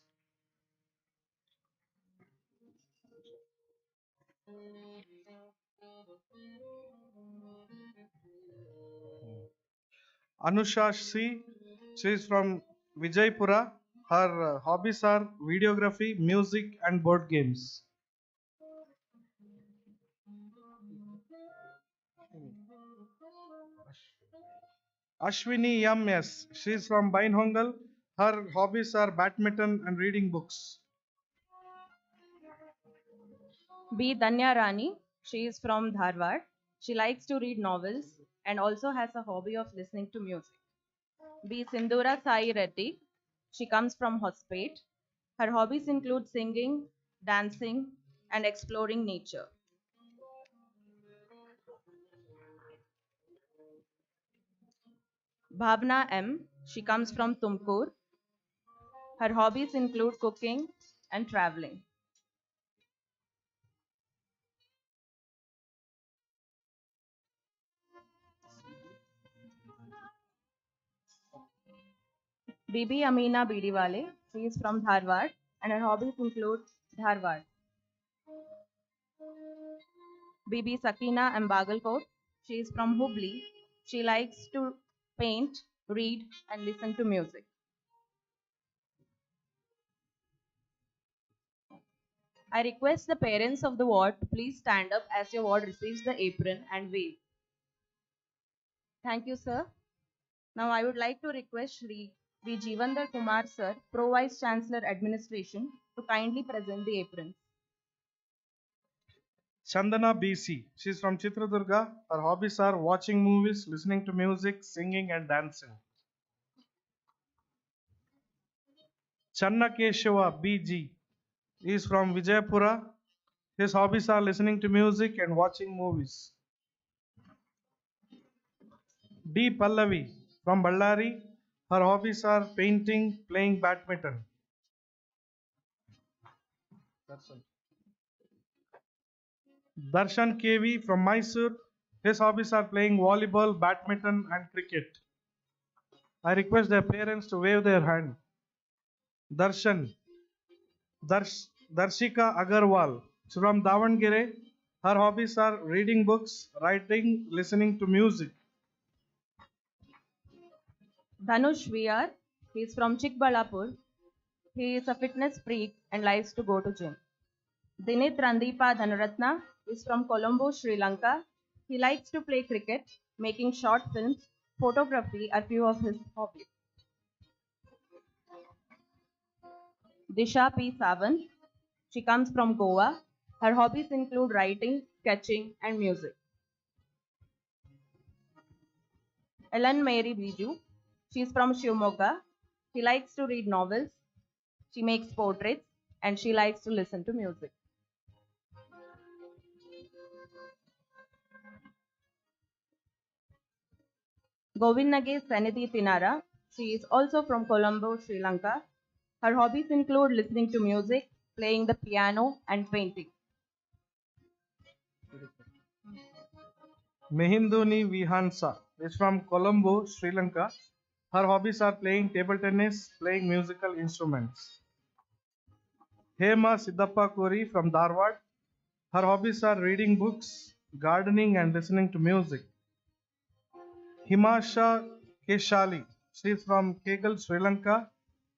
Anusha C. She is from Vijaypura. Her hobbies are videography, music, and board games. Ashwini M.S. She is from Bainhongal. Her hobbies are badminton and reading books. B. Danya Rani. She is from Dharwad. She likes to read novels and also has a hobby of listening to music. B. Sindura Sai Reddy. She comes from Hospet. Her hobbies include singing, dancing, and exploring nature. Bhavna M. She comes from Tumkur. Her hobbies include cooking and traveling. Bibi Amina Bidiwale. She is from Dharwad and her hobbies include Dharwad. Bibi Sakina M. Bagalkot. She is from Hubli. She likes to paint, read, and listen to music. I request the parents of the ward to please stand up as your ward receives the apron and wave. Thank you, sir. Now I would like to request Shri V. Jivandar Kumar, sir, Pro Vice Chancellor Administration, to kindly present the aprons. Chandana B.C. She is from Chitradurga. Her hobbies are watching movies, listening to music, singing, and dancing. Channa Keshava B.G. He is from Vijayapura. His hobbies are listening to music and watching movies. D. Pallavi from Ballari. Her hobbies are painting, playing badminton. Darshan KV from Mysore. His hobbies are playing volleyball, badminton, and cricket. I request their parents to wave their hand. Darshan. Darshika Agarwal. She's from Davangere. Her hobbies are reading books, writing, listening to music. Dhanush VR. He is from Chikbalapur. He is a fitness freak and likes to go to gym. Dinit Randipa Dhanaratna is from Colombo, Sri Lanka. He likes to play cricket, making short films, photography are few of his hobbies. Disha P. Savan. She comes from Goa. Her hobbies include writing, sketching, and music. Ellen Mary Biju. She is from Shivamogga. She likes to read novels. She makes portraits and she likes to listen to music. Govinnage Senidhi Tinara. She is also from Colombo, Sri Lanka. Her hobbies include listening to music, playing the piano, and painting. Mehinduni Vihansa is from Colombo, Sri Lanka. Her hobbies are playing table tennis, playing musical instruments. Hema Siddhappa Kori from Dharwad. Her hobbies are reading books, gardening, and listening to music. Himasha Keshali. She is from Kegal, Sri Lanka.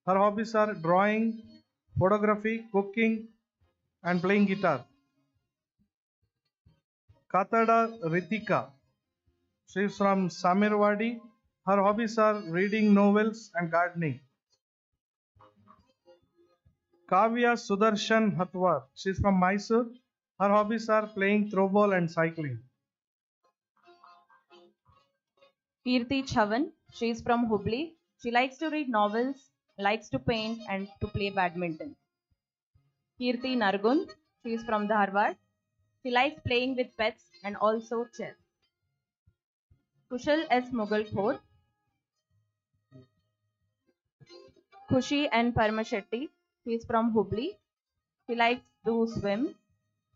Her hobbies are drawing, photography, cooking, and playing guitar. Katada Ritika. She is from Samirwadi. Her hobbies are reading novels and gardening. Kavya Sudarshan Hatwar. She is from Mysore. Her hobbies are playing throwball and cycling. Kirti Chavan. She is from Hubli. She likes to read novels, likes to paint, and to play badminton. Kirti Nargun. She is from Dharwad. She likes playing with pets and also chess. Kushal S. Mughalkhor. Khushi N. Paramashetty. He is from Hubli. He likes to swim.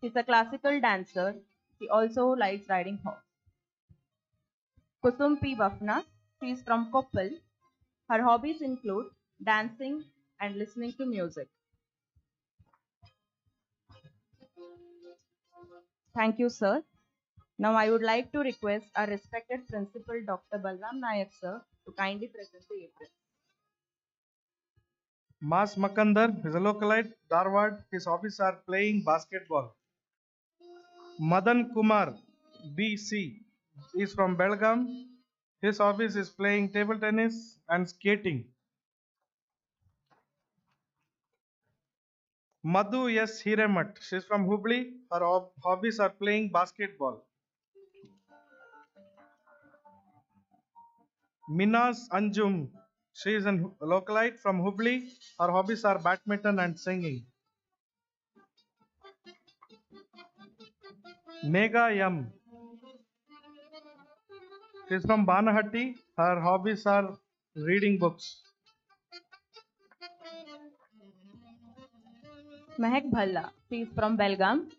He's a classical dancer. He also likes riding horse. Kusum P. Bafna. She is from Koppal. Her hobbies include dancing and listening to music. Thank you, sir. Now I would like to request our respected principal, Dr. Balram Nayak, sir, to kindly present the apron. Mas Makandar is a localite, Dharwad. His hobbies are playing basketball. Madan Kumar, BC. is from Belgaum. His hobbies is playing table tennis and skating. Madhu S. Hiremat. She's from Hubli. Her hobbies are playing basketball. Minas Anjum. She is a localite from Hubli. Her hobbies are badminton and singing. Megha Yam. She is from Banahatti. Her hobbies are reading books. Mehak Bhalla. She is from Belgaum.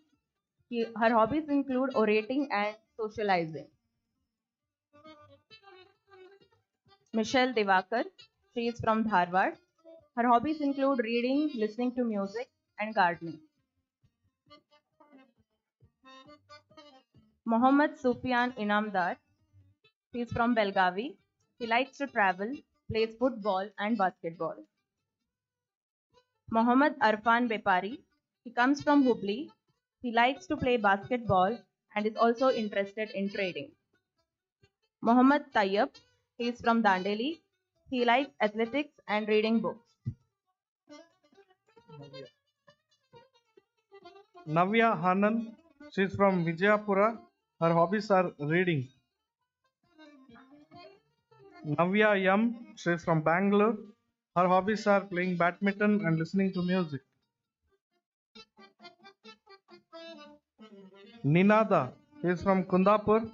Her hobbies include orating and socializing. Michelle Devakar. She is from Dharwad. Her hobbies include reading, listening to music, and gardening. Mohammad Sufyan Inamdar. He is from Belgavi. He likes to travel, plays football and basketball. Mohammad Arfan Bepari. He comes from Hubli. He likes to play basketball and is also interested in trading. Mohammad Tayyab. He is from Dandeli. He likes athletics and reading books. Navya Hanan. She is from Vijayapura. Her hobbies are reading. Navya Yam. She is from Bangalore. Her hobbies are playing badminton and listening to music. Ninada. He is from Kundapur.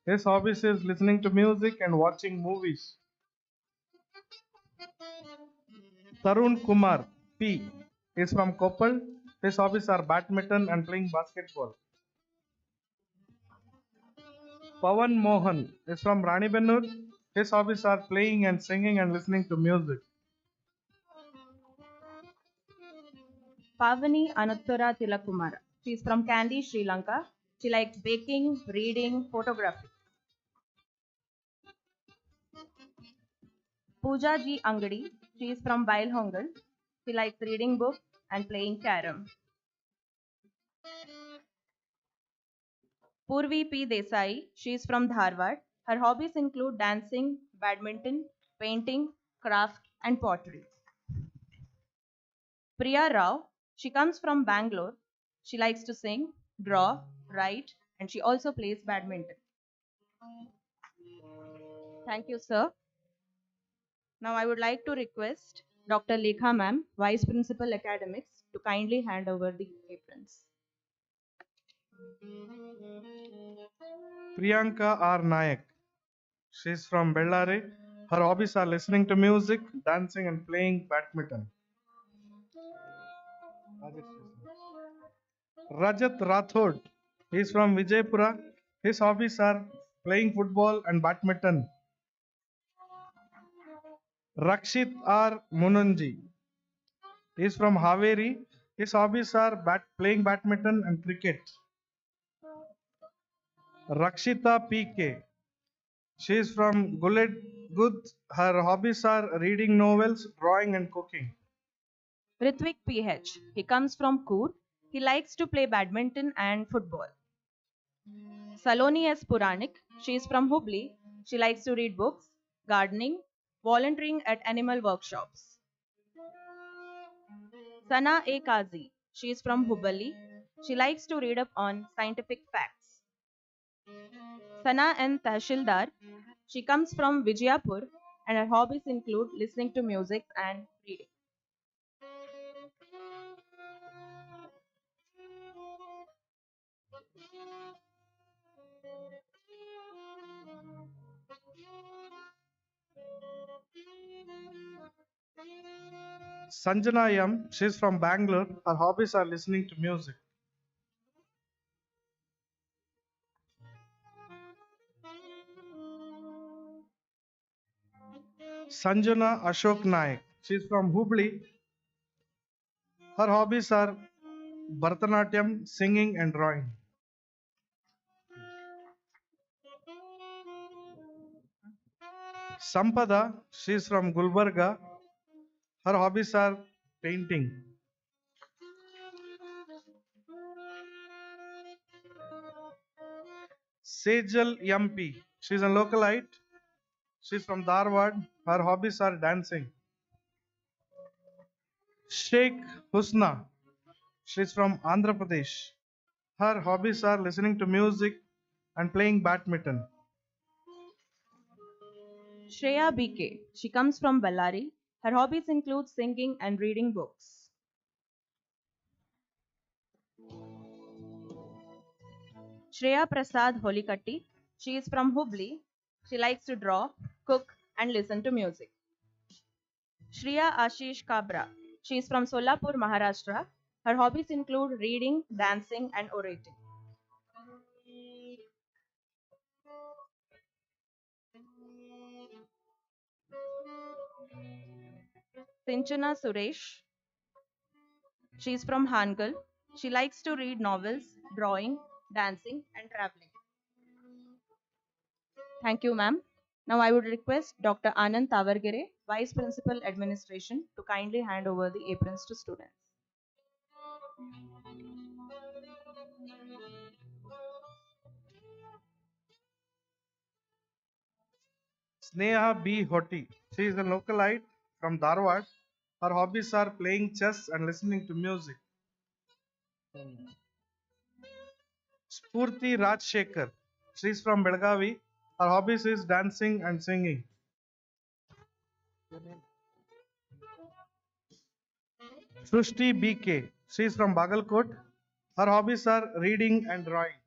His hobbies is listening to music and watching movies. Tarun Kumar P is from Koppal. His hobbies are badminton and playing basketball. Pawan Mohan is from Ranibennur. His hobbies are playing and singing and listening to music. Pavani Anuttara Tilakumara. She is from Kandy, Sri Lanka. She likes baking, reading, photography. Pooja G. Angadi. She is from Bailhongal. She likes reading books and playing carom. Purvi P. Desai. She is from Dharwad. Her hobbies include dancing, badminton, painting, craft, and pottery. Priya Rao. She comes from Bangalore. She likes to sing, draw, write, and she also plays badminton. Thank you, sir. Now I would like to request Dr. Lekha ma'am, Vice Principal Academics, to kindly hand over the aprons. Priyanka R. Nayak. She is from Bellary. Her hobbies are listening to music, dancing, and playing badminton. Rajat Rathod. He is from Vijaypura. His hobbies are playing football and badminton. Rakshit R. Munanji. He is from Haveri. His hobbies are playing badminton and cricket. Rakshita P.K. She is from Guled Good. Her hobbies are reading novels, drawing, and cooking. Ritvik PH. He comes from Koot. He likes to play badminton and football. Saloni S. Puranik. She is from Hubli. She likes to read books, gardening, volunteering at animal workshops. Sana A. Kazi. She is from Hubballi. She likes to read up on scientific facts. Sana N. Tahshildar. She comes from Vijayapur and her hobbies include listening to music and reading. Sanjana Yam. She is from Bangalore. Her hobbies are listening to music. Sanjana Ashok Naik. She is from Hubli. Her hobbies are Bharatanatyam, singing, and drawing. Sampada. She is from Gulbarga. Her hobbies are painting. Sejal MP. She's a localite. She's from Dharwad. Her hobbies are dancing. Sheikh Husna. She's from Andhra Pradesh. Her hobbies are listening to music and playing badminton. Shreya BK. She comes from Bellary. Her hobbies include singing and reading books. Shreya Prasad Holikatti. She is from Hubli. She likes to draw, cook, and listen to music. Shreya Ashish Kabra. She is from Solapur, Maharashtra. Her hobbies include reading, dancing, and orating. Sinchana Suresh. She is from Hangal. She likes to read novels, drawing, dancing, and traveling. Thank you, ma'am. Now I would request Dr. Anand Tavargere, Vice Principal Administration, to kindly hand over the aprons to students. Sneha B. Hoti. She is a localite from Dharwad. Her hobbies are playing chess and listening to music. Spurti Rajshekhar. She is from Belgavi. Her hobbies is dancing and singing. Srushti BK. She is from Bagalkot. Her hobbies are reading and drawing.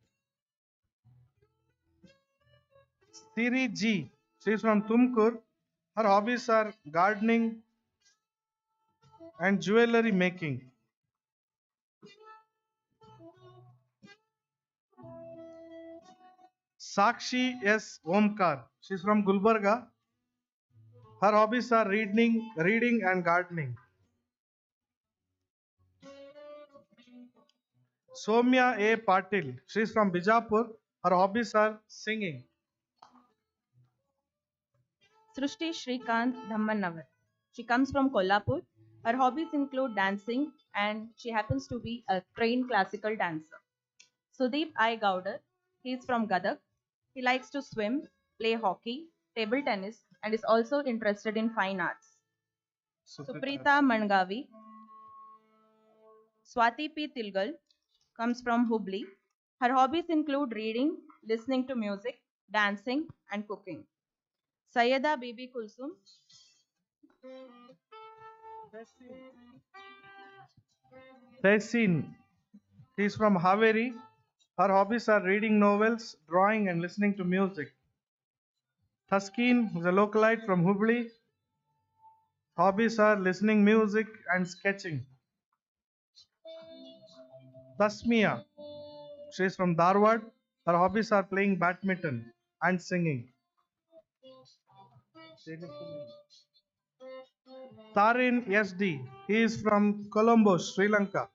Siri G. She is from Tumkur. Her hobbies are gardening and jewelry making. Sakshi S. Omkar. She is from Gulbarga. Her hobbies are reading and gardening. Somya A. Patil. She is from Bijapur. Her hobbies are singing. Srushti Shrikant Dhammannavar. She comes from Kolhapur. Her hobbies include dancing and she happens to be a trained classical dancer. Sudeep I. Gowder. He is from Gadag. He likes to swim, play hockey, table tennis, and is also interested in fine arts. Suprita Mangavi. Swati P. Tilgal comes from Hubli. Her hobbies include reading, listening to music, dancing, and cooking. Sayeda Bibi Kulsum. Tehseen. He is from Haveri. Her hobbies are reading novels, drawing, and listening to music. Taskeen is a localite from Hubli. Hobbies are listening music and sketching. Tasmia. She is from Dharwad. Her hobbies are playing badminton and singing. Tarin SD. He is from Colombo, Sri Lanka.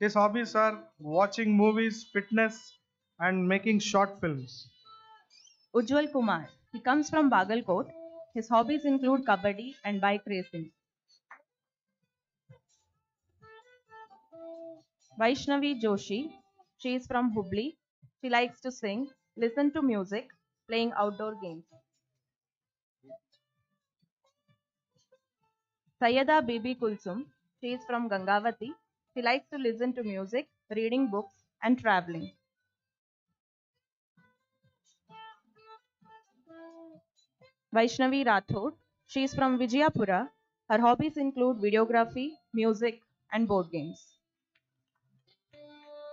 His hobbies are watching movies, fitness, and making short films. Ujjwal Kumar. He comes from Bagalkot. His hobbies include kabaddi and bike racing. Vaishnavi Joshi. She is from Hubli. She likes to sing, listen to music, playing outdoor games. Sayeda Bibi Kulsum. She is from Gangavati. She likes to listen to music, reading books, and traveling. Vaishnavi Rathod. She is from Vijayapura. Her hobbies include videography, music, and board games.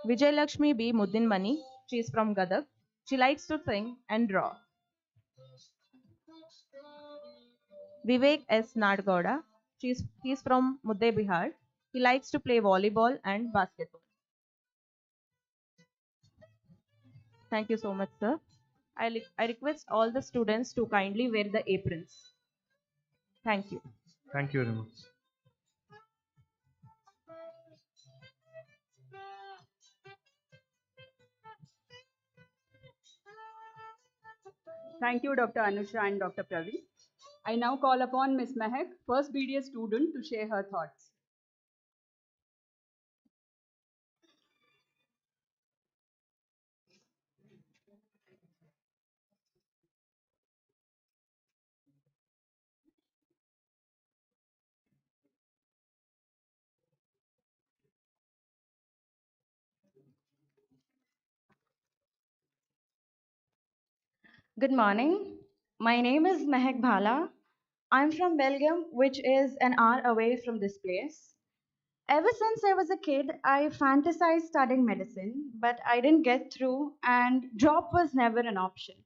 Vijay Lakshmi B. Muddinmani. She is from Gadag. She likes to sing and draw. Vivek S. Nadgowda. He is from Mudde Bihar. He likes to play volleyball and basketball. Thank you so much, sir. I request all the students to kindly wear the aprons. Thank you. Thank you very much. Thank you, Dr. Anusha and Dr. Pravi. I now call upon Ms. Mehak, first BDS student, to share her thoughts. Good morning. My name is Mehak Bhala. I'm from Belgium, which is an hour away from this place. Ever since I was a kid, I fantasized studying medicine, but I didn't get through, and drop was never an option.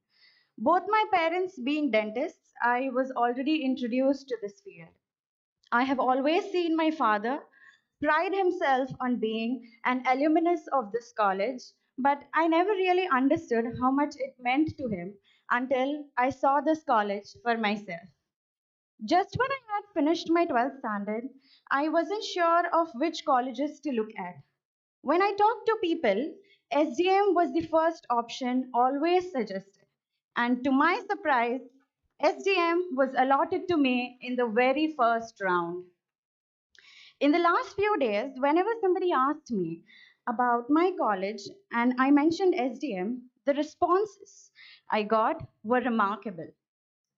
Both my parents being dentists, I was already introduced to this field. I have always seen my father pride himself on being an alumnus of this college, but I never really understood how much it meant to him until I saw this college for myself. Just when I had finished my 12th standard, I wasn't sure of which colleges to look at. When I talked to people, SDM was the first option always suggested. And to my surprise, SDM was allotted to me in the very first round. In the last few days, whenever somebody asked me about my college and I mentioned SDM, the responses I got were remarkable.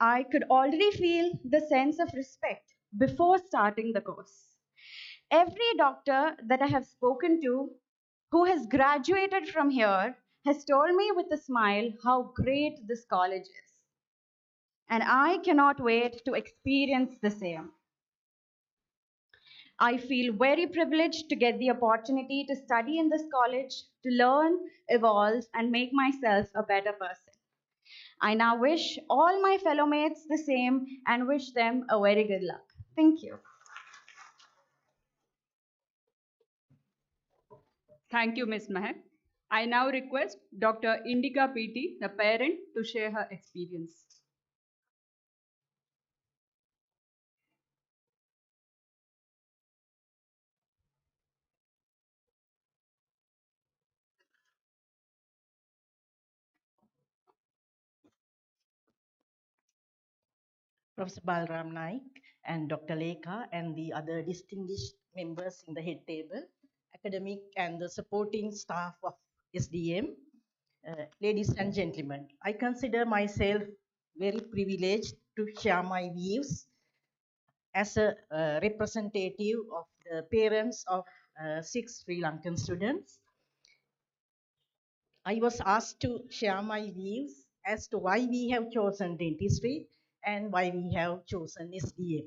I could already feel the sense of respect before starting the course. Every doctor that I have spoken to who has graduated from here has told me with a smile how great this college is. And I cannot wait to experience the same. I feel very privileged to get the opportunity to study in this college, to learn, evolve, and make myself a better person. I now wish all my fellow mates the same and wish them a very good luck. Thank you. Thank you, Ms. Mehak. I now request Dr. Indika PT, the parent, to share her experience. Professor Balram Naik and Dr. Lekha and the other distinguished members in the head table, academic and the supporting staff of SDM, ladies and gentlemen, I consider myself very privileged to share my views as a representative of the parents of 6 Sri Lankan students. I was asked to share my views as to why we have chosen dentistry and why we have chosen SDM.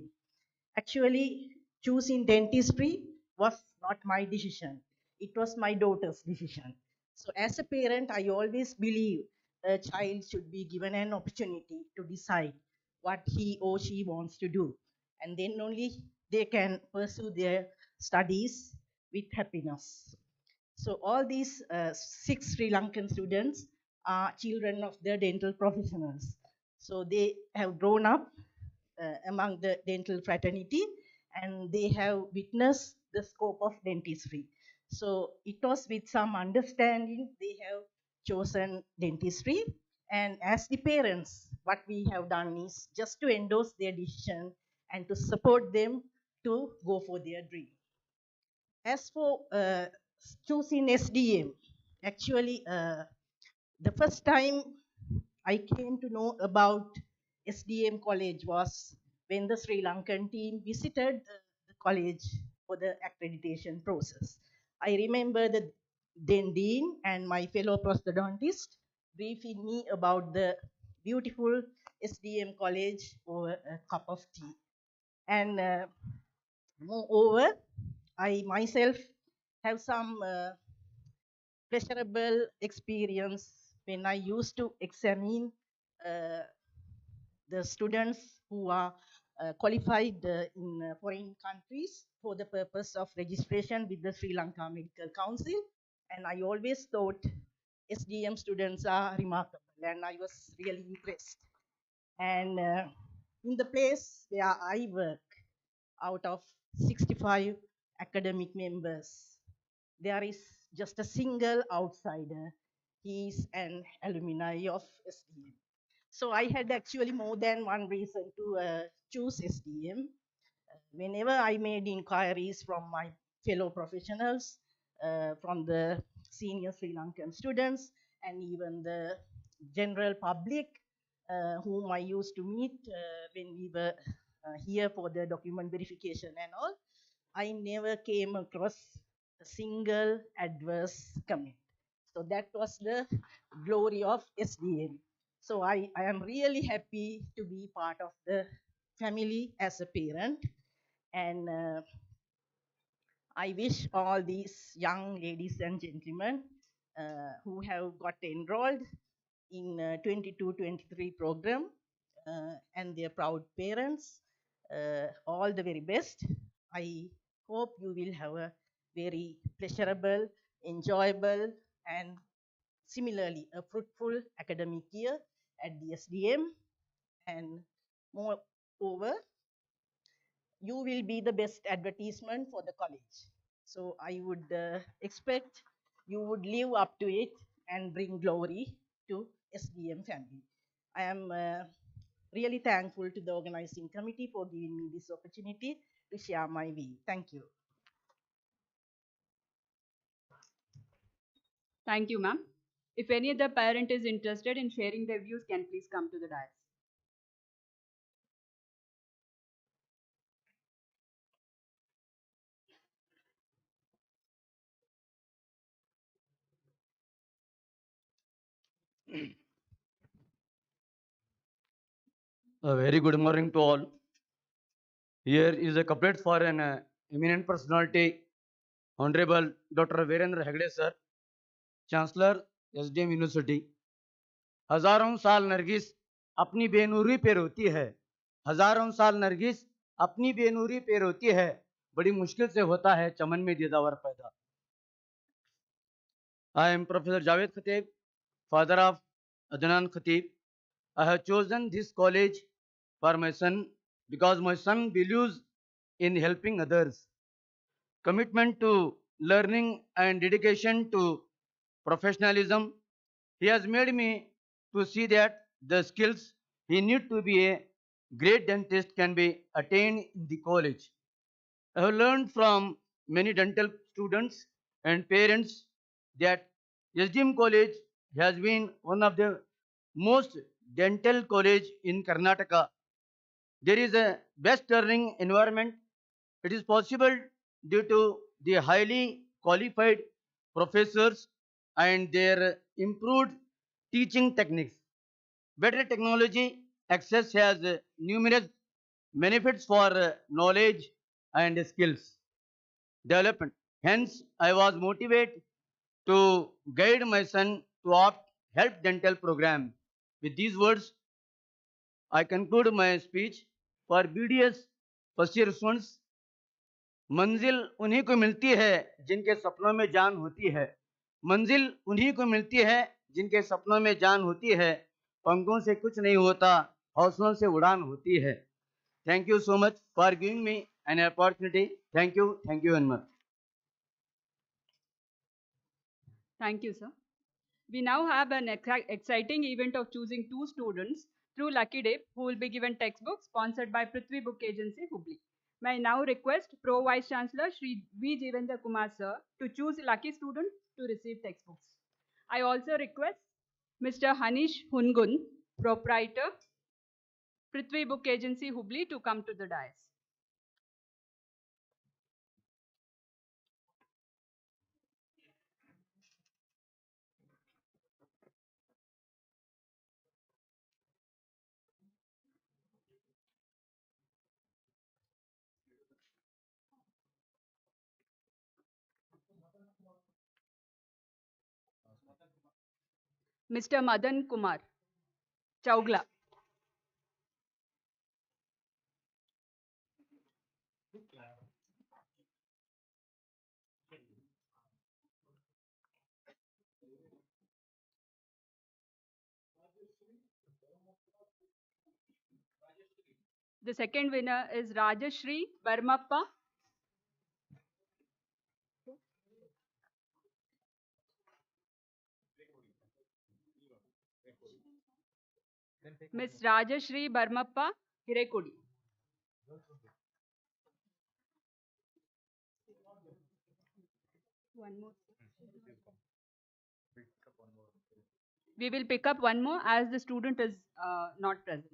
Actually, choosing dentistry was not my decision. It was my daughter's decision. So as a parent, I always believe a child should be given an opportunity to decide what he or she wants to do. And then only they can pursue their studies with happiness. So all these 6 Sri Lankan students are children of the dental professionals. So they have grown up among the dental fraternity and they have witnessed the scope of dentistry. So it was with some understanding they have chosen dentistry. And as the parents, what we have done is just to endorse their decision and to support them to go for their dream. As for choosing SDM, actually, the first time I came to know about SDM college was when the Sri Lankan team visited the college for the accreditation process. I remember the then dean and my fellow prosthodontist briefing me about the beautiful SDM college over a cup of tea. And moreover, I myself have some pleasurable experience when I used to examine uh, the students who are qualified in foreign countries for the purpose of registration with the Sri Lanka Medical Council. And I always thought SDM students are remarkable and I was really impressed. And in the place where I work, out of 65 academic members, there is just a single outsider. He is an alumni of SDM. So I had actually more than one reason to choose SDM. Whenever I made inquiries from my fellow professionals, from the senior Sri Lankan students, and even the general public whom I used to meet when we were here for the document verification and all, I never came across a single adverse comment. So that was the glory of SDM. So I am really happy to be part of the family as a parent. And I wish all these young ladies and gentlemen who have got enrolled in 22-23 program and their proud parents all the very best. I hope you will have a very pleasurable, enjoyable, and similarly a fruitful academic year at the SDM. And moreover, you will be the best advertisement for the college. So I would expect you would live up to it and bring glory to SDM family. I am really thankful to the organizing committee for giving me this opportunity to share my view. Thank you. Thank you, ma'am. If any other parent is interested in sharing their views, can please come to the dais. A very good morning to all. Here is a couplet for an eminent personality, Honorable Dr. Virendra Hegde sir, Chancellor, SDM University. हजारों साल नरगिस अपनी बेनूरी पे रोती है, हजारों साल नरगिस अपनी बेनूरी पे रोती है, बड़ी मुश्किल से होता है चमन में दीदावर पैदा. I am Professor Javed Khatib, father of Adnan Khatib. I have chosen this college for my son because my son believes in helping others. Commitment to learning and dedication to professionalism, he has made me to see that the skills he needs to be a great dentist can be attained in the college. I have learned from many dental students and parents that SDM College has been one of the most dental college in Karnataka. There is a best learning environment. It is possible due to the highly qualified professors and their improved teaching techniques. Better technology access has numerous benefits for knowledge and skills development. Hence, I was motivated to guide my son to opt health dental program. With these words, I conclude my speech for BDS first year students. मंजिल उन्हीं को मिलती है जिनके सपनों में जान होती है, मंजिल उन्हीं को मिलती है जिनके सपनों में जान होती है, पंखों से कुछ नहीं होता, हौसलों से उड़ान होती है. Thank you so much for giving me an opportunity. Thank you very much. Thank you, sir. We now have an exciting event of choosing two students through Lucky Dip who will be given textbooks sponsored by Prithvi Book Agency, Hubli. May I now request Pro Vice Chancellor Shri V. Jivendra Kumar sir to choose lucky students to receive textbooks. I also request Mr. Hanish Hungun, Proprietor, Prithvi Book Agency, Hubli, to come to the dais. Mr. Madan Kumar Chaugla. The second winner is Rajashri Barmappa. Miss Rajashri Barmappa Hirekudi. One more. We will pick up one more as the student is not present.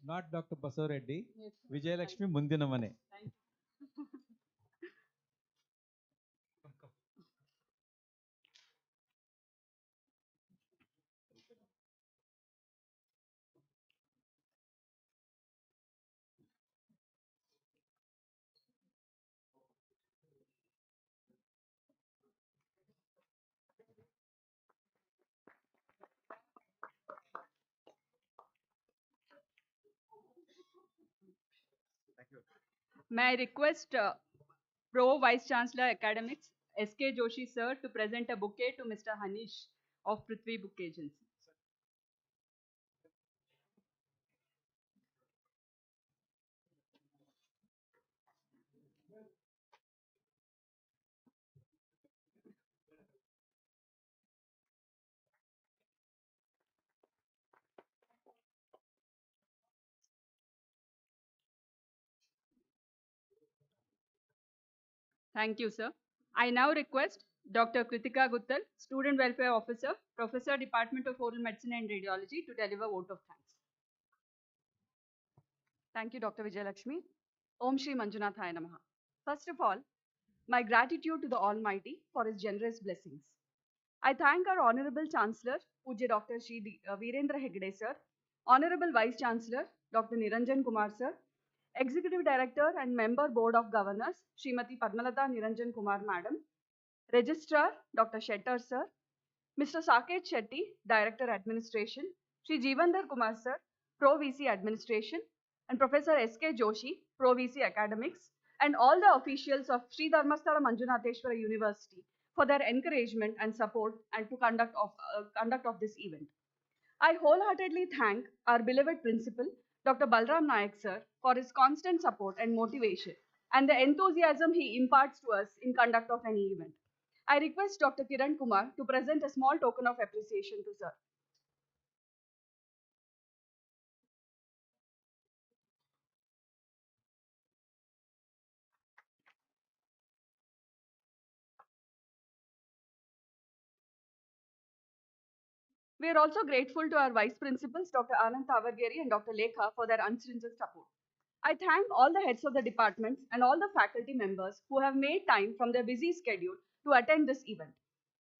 Not Dr. Basareddy. Yes, Vijayalakshmi Mundinamane. Thank you. May I request Pro Vice Chancellor Academics S.K. Joshi sir to present a bouquet to Mr. Hanish of Prithvi Book Agency. Thank you, sir. I now request Dr. Kritika Guttal, Student Welfare Officer, Professor, Department of Oral Medicine and Radiology, to deliver vote of thanks. Thank you, Dr. Vijayalakshmi. Om Shri Manjunathaya Namaha. First of all, my gratitude to the Almighty for His generous blessings. I thank our Honorable Chancellor, Pujya Dr. Shri Virendra Hegde sir, Honorable Vice Chancellor, Dr. Niranjan Kumar sir, Executive Director and Member Board of Governors, Srimati Padmalata Niranjan Kumar Madam, Registrar, Dr. Shettar sir, Mr. Saket Shetty, Director Administration, Sri Jeevandar Kumar sir, Pro VC Administration, and Professor S.K. Joshi, Pro VC Academics, and all the officials of Shri Dharmasthala Manjunatheshwara University for their encouragement and support and to conduct of this event. I wholeheartedly thank our beloved principal, Dr. Balram Nayak sir, for his constant support and motivation and the enthusiasm he imparts to us in conduct of any event. I request Dr. Kiran Kumar to present a small token of appreciation to sir. We are also grateful to our vice principals, Dr. Anand Tavargeri and Dr. Lekha, for their unstinted support. I thank all the heads of the departments and all the faculty members who have made time from their busy schedule to attend this event.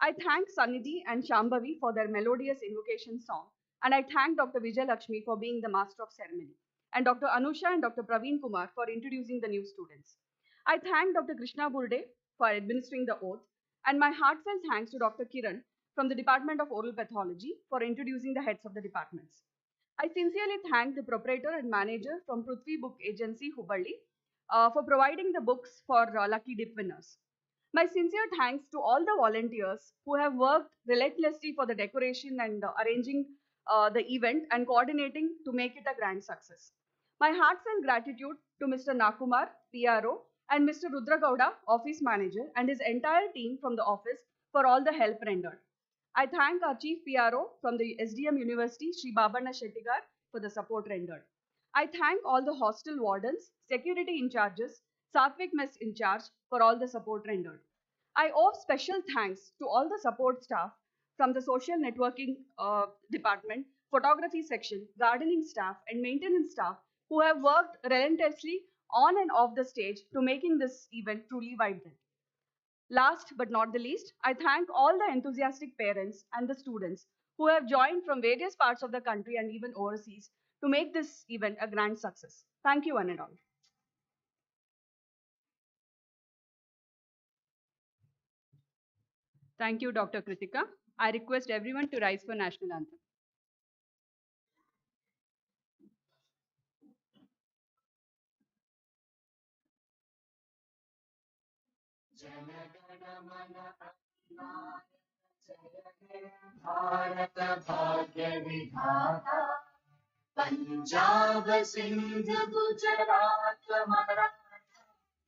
I thank Sanidhi and Shambhavi for their melodious invocation song, and I thank Dr. Vijay Lakshmi for being the master of ceremony, and Dr. Anusha and Dr. Praveen Kumar for introducing the new students. I thank Dr. Krishna Burde for administering the oath, and my heartfelt thanks to Dr. Kiran from the Department of Oral Pathology for introducing the heads of the departments. I sincerely thank the proprietor and manager from Prithvi Book Agency, Hubballi, for providing the books for lucky dip winners. My sincere thanks to all the volunteers who have worked relentlessly for the decoration and arranging the event and coordinating to make it a grand success. My heartfelt gratitude to Mr. Nakumar, PRO, and Mr. Rudra Gowda, Office Manager, and his entire team from the office for all the help rendered. I thank our Chief PRO from the SDM University, Shri Babanna Shettigar, for the support rendered. I thank all the hostel wardens, security in charges, Satvik Mess in charge for all the support rendered. I owe special thanks to all the support staff from the social networking department, photography section, gardening staff, and maintenance staff who have worked relentlessly on and off the stage to making this event truly vibrant. Last but not the least, I thank all the enthusiastic parents and the students who have joined from various parts of the country and even overseas to make this event a grand success. Thank you, one and all. Thank you, Dr. Kritika. I request everyone to rise for national anthem. Bharat भाग्य विधाता पंजाब सिंध गुजरात मराठा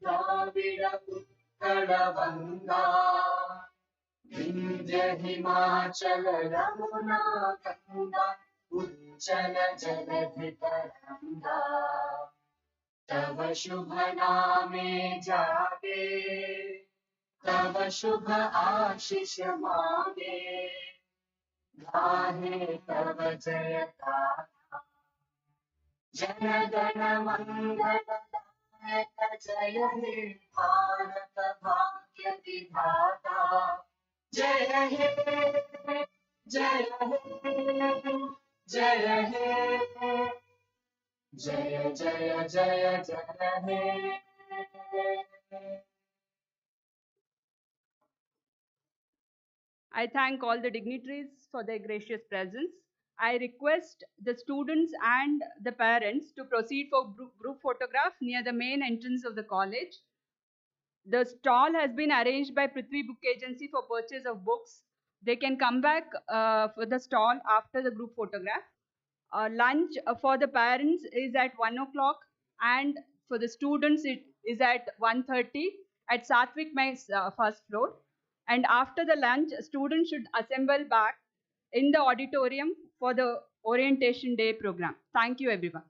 द्राविड़ उत्कल बंगा विंध्य हिमाचल यमुना गंगा उच्चल जलधि तरंगा तव शुभ नामे जागे तव शुभ आशीष मांगे गाहे तव जय गाथा जनगण मंगलदायक जय हे भारत भाग्य विधाता जय हे जय हे जय हे जय जय जय जय हे I thank all the dignitaries for their gracious presence. I request the students and the parents to proceed for group photograph near the main entrance of the college. The stall has been arranged by Prithvi Book Agency for purchase of books. They can come back for the stall after the group photograph. Lunch for the parents is at 1 o'clock and for the students it is at 1:30 at Satvik Mai's first floor. And after the lunch, students should assemble back in the auditorium for the orientation day program. Thank you everyone.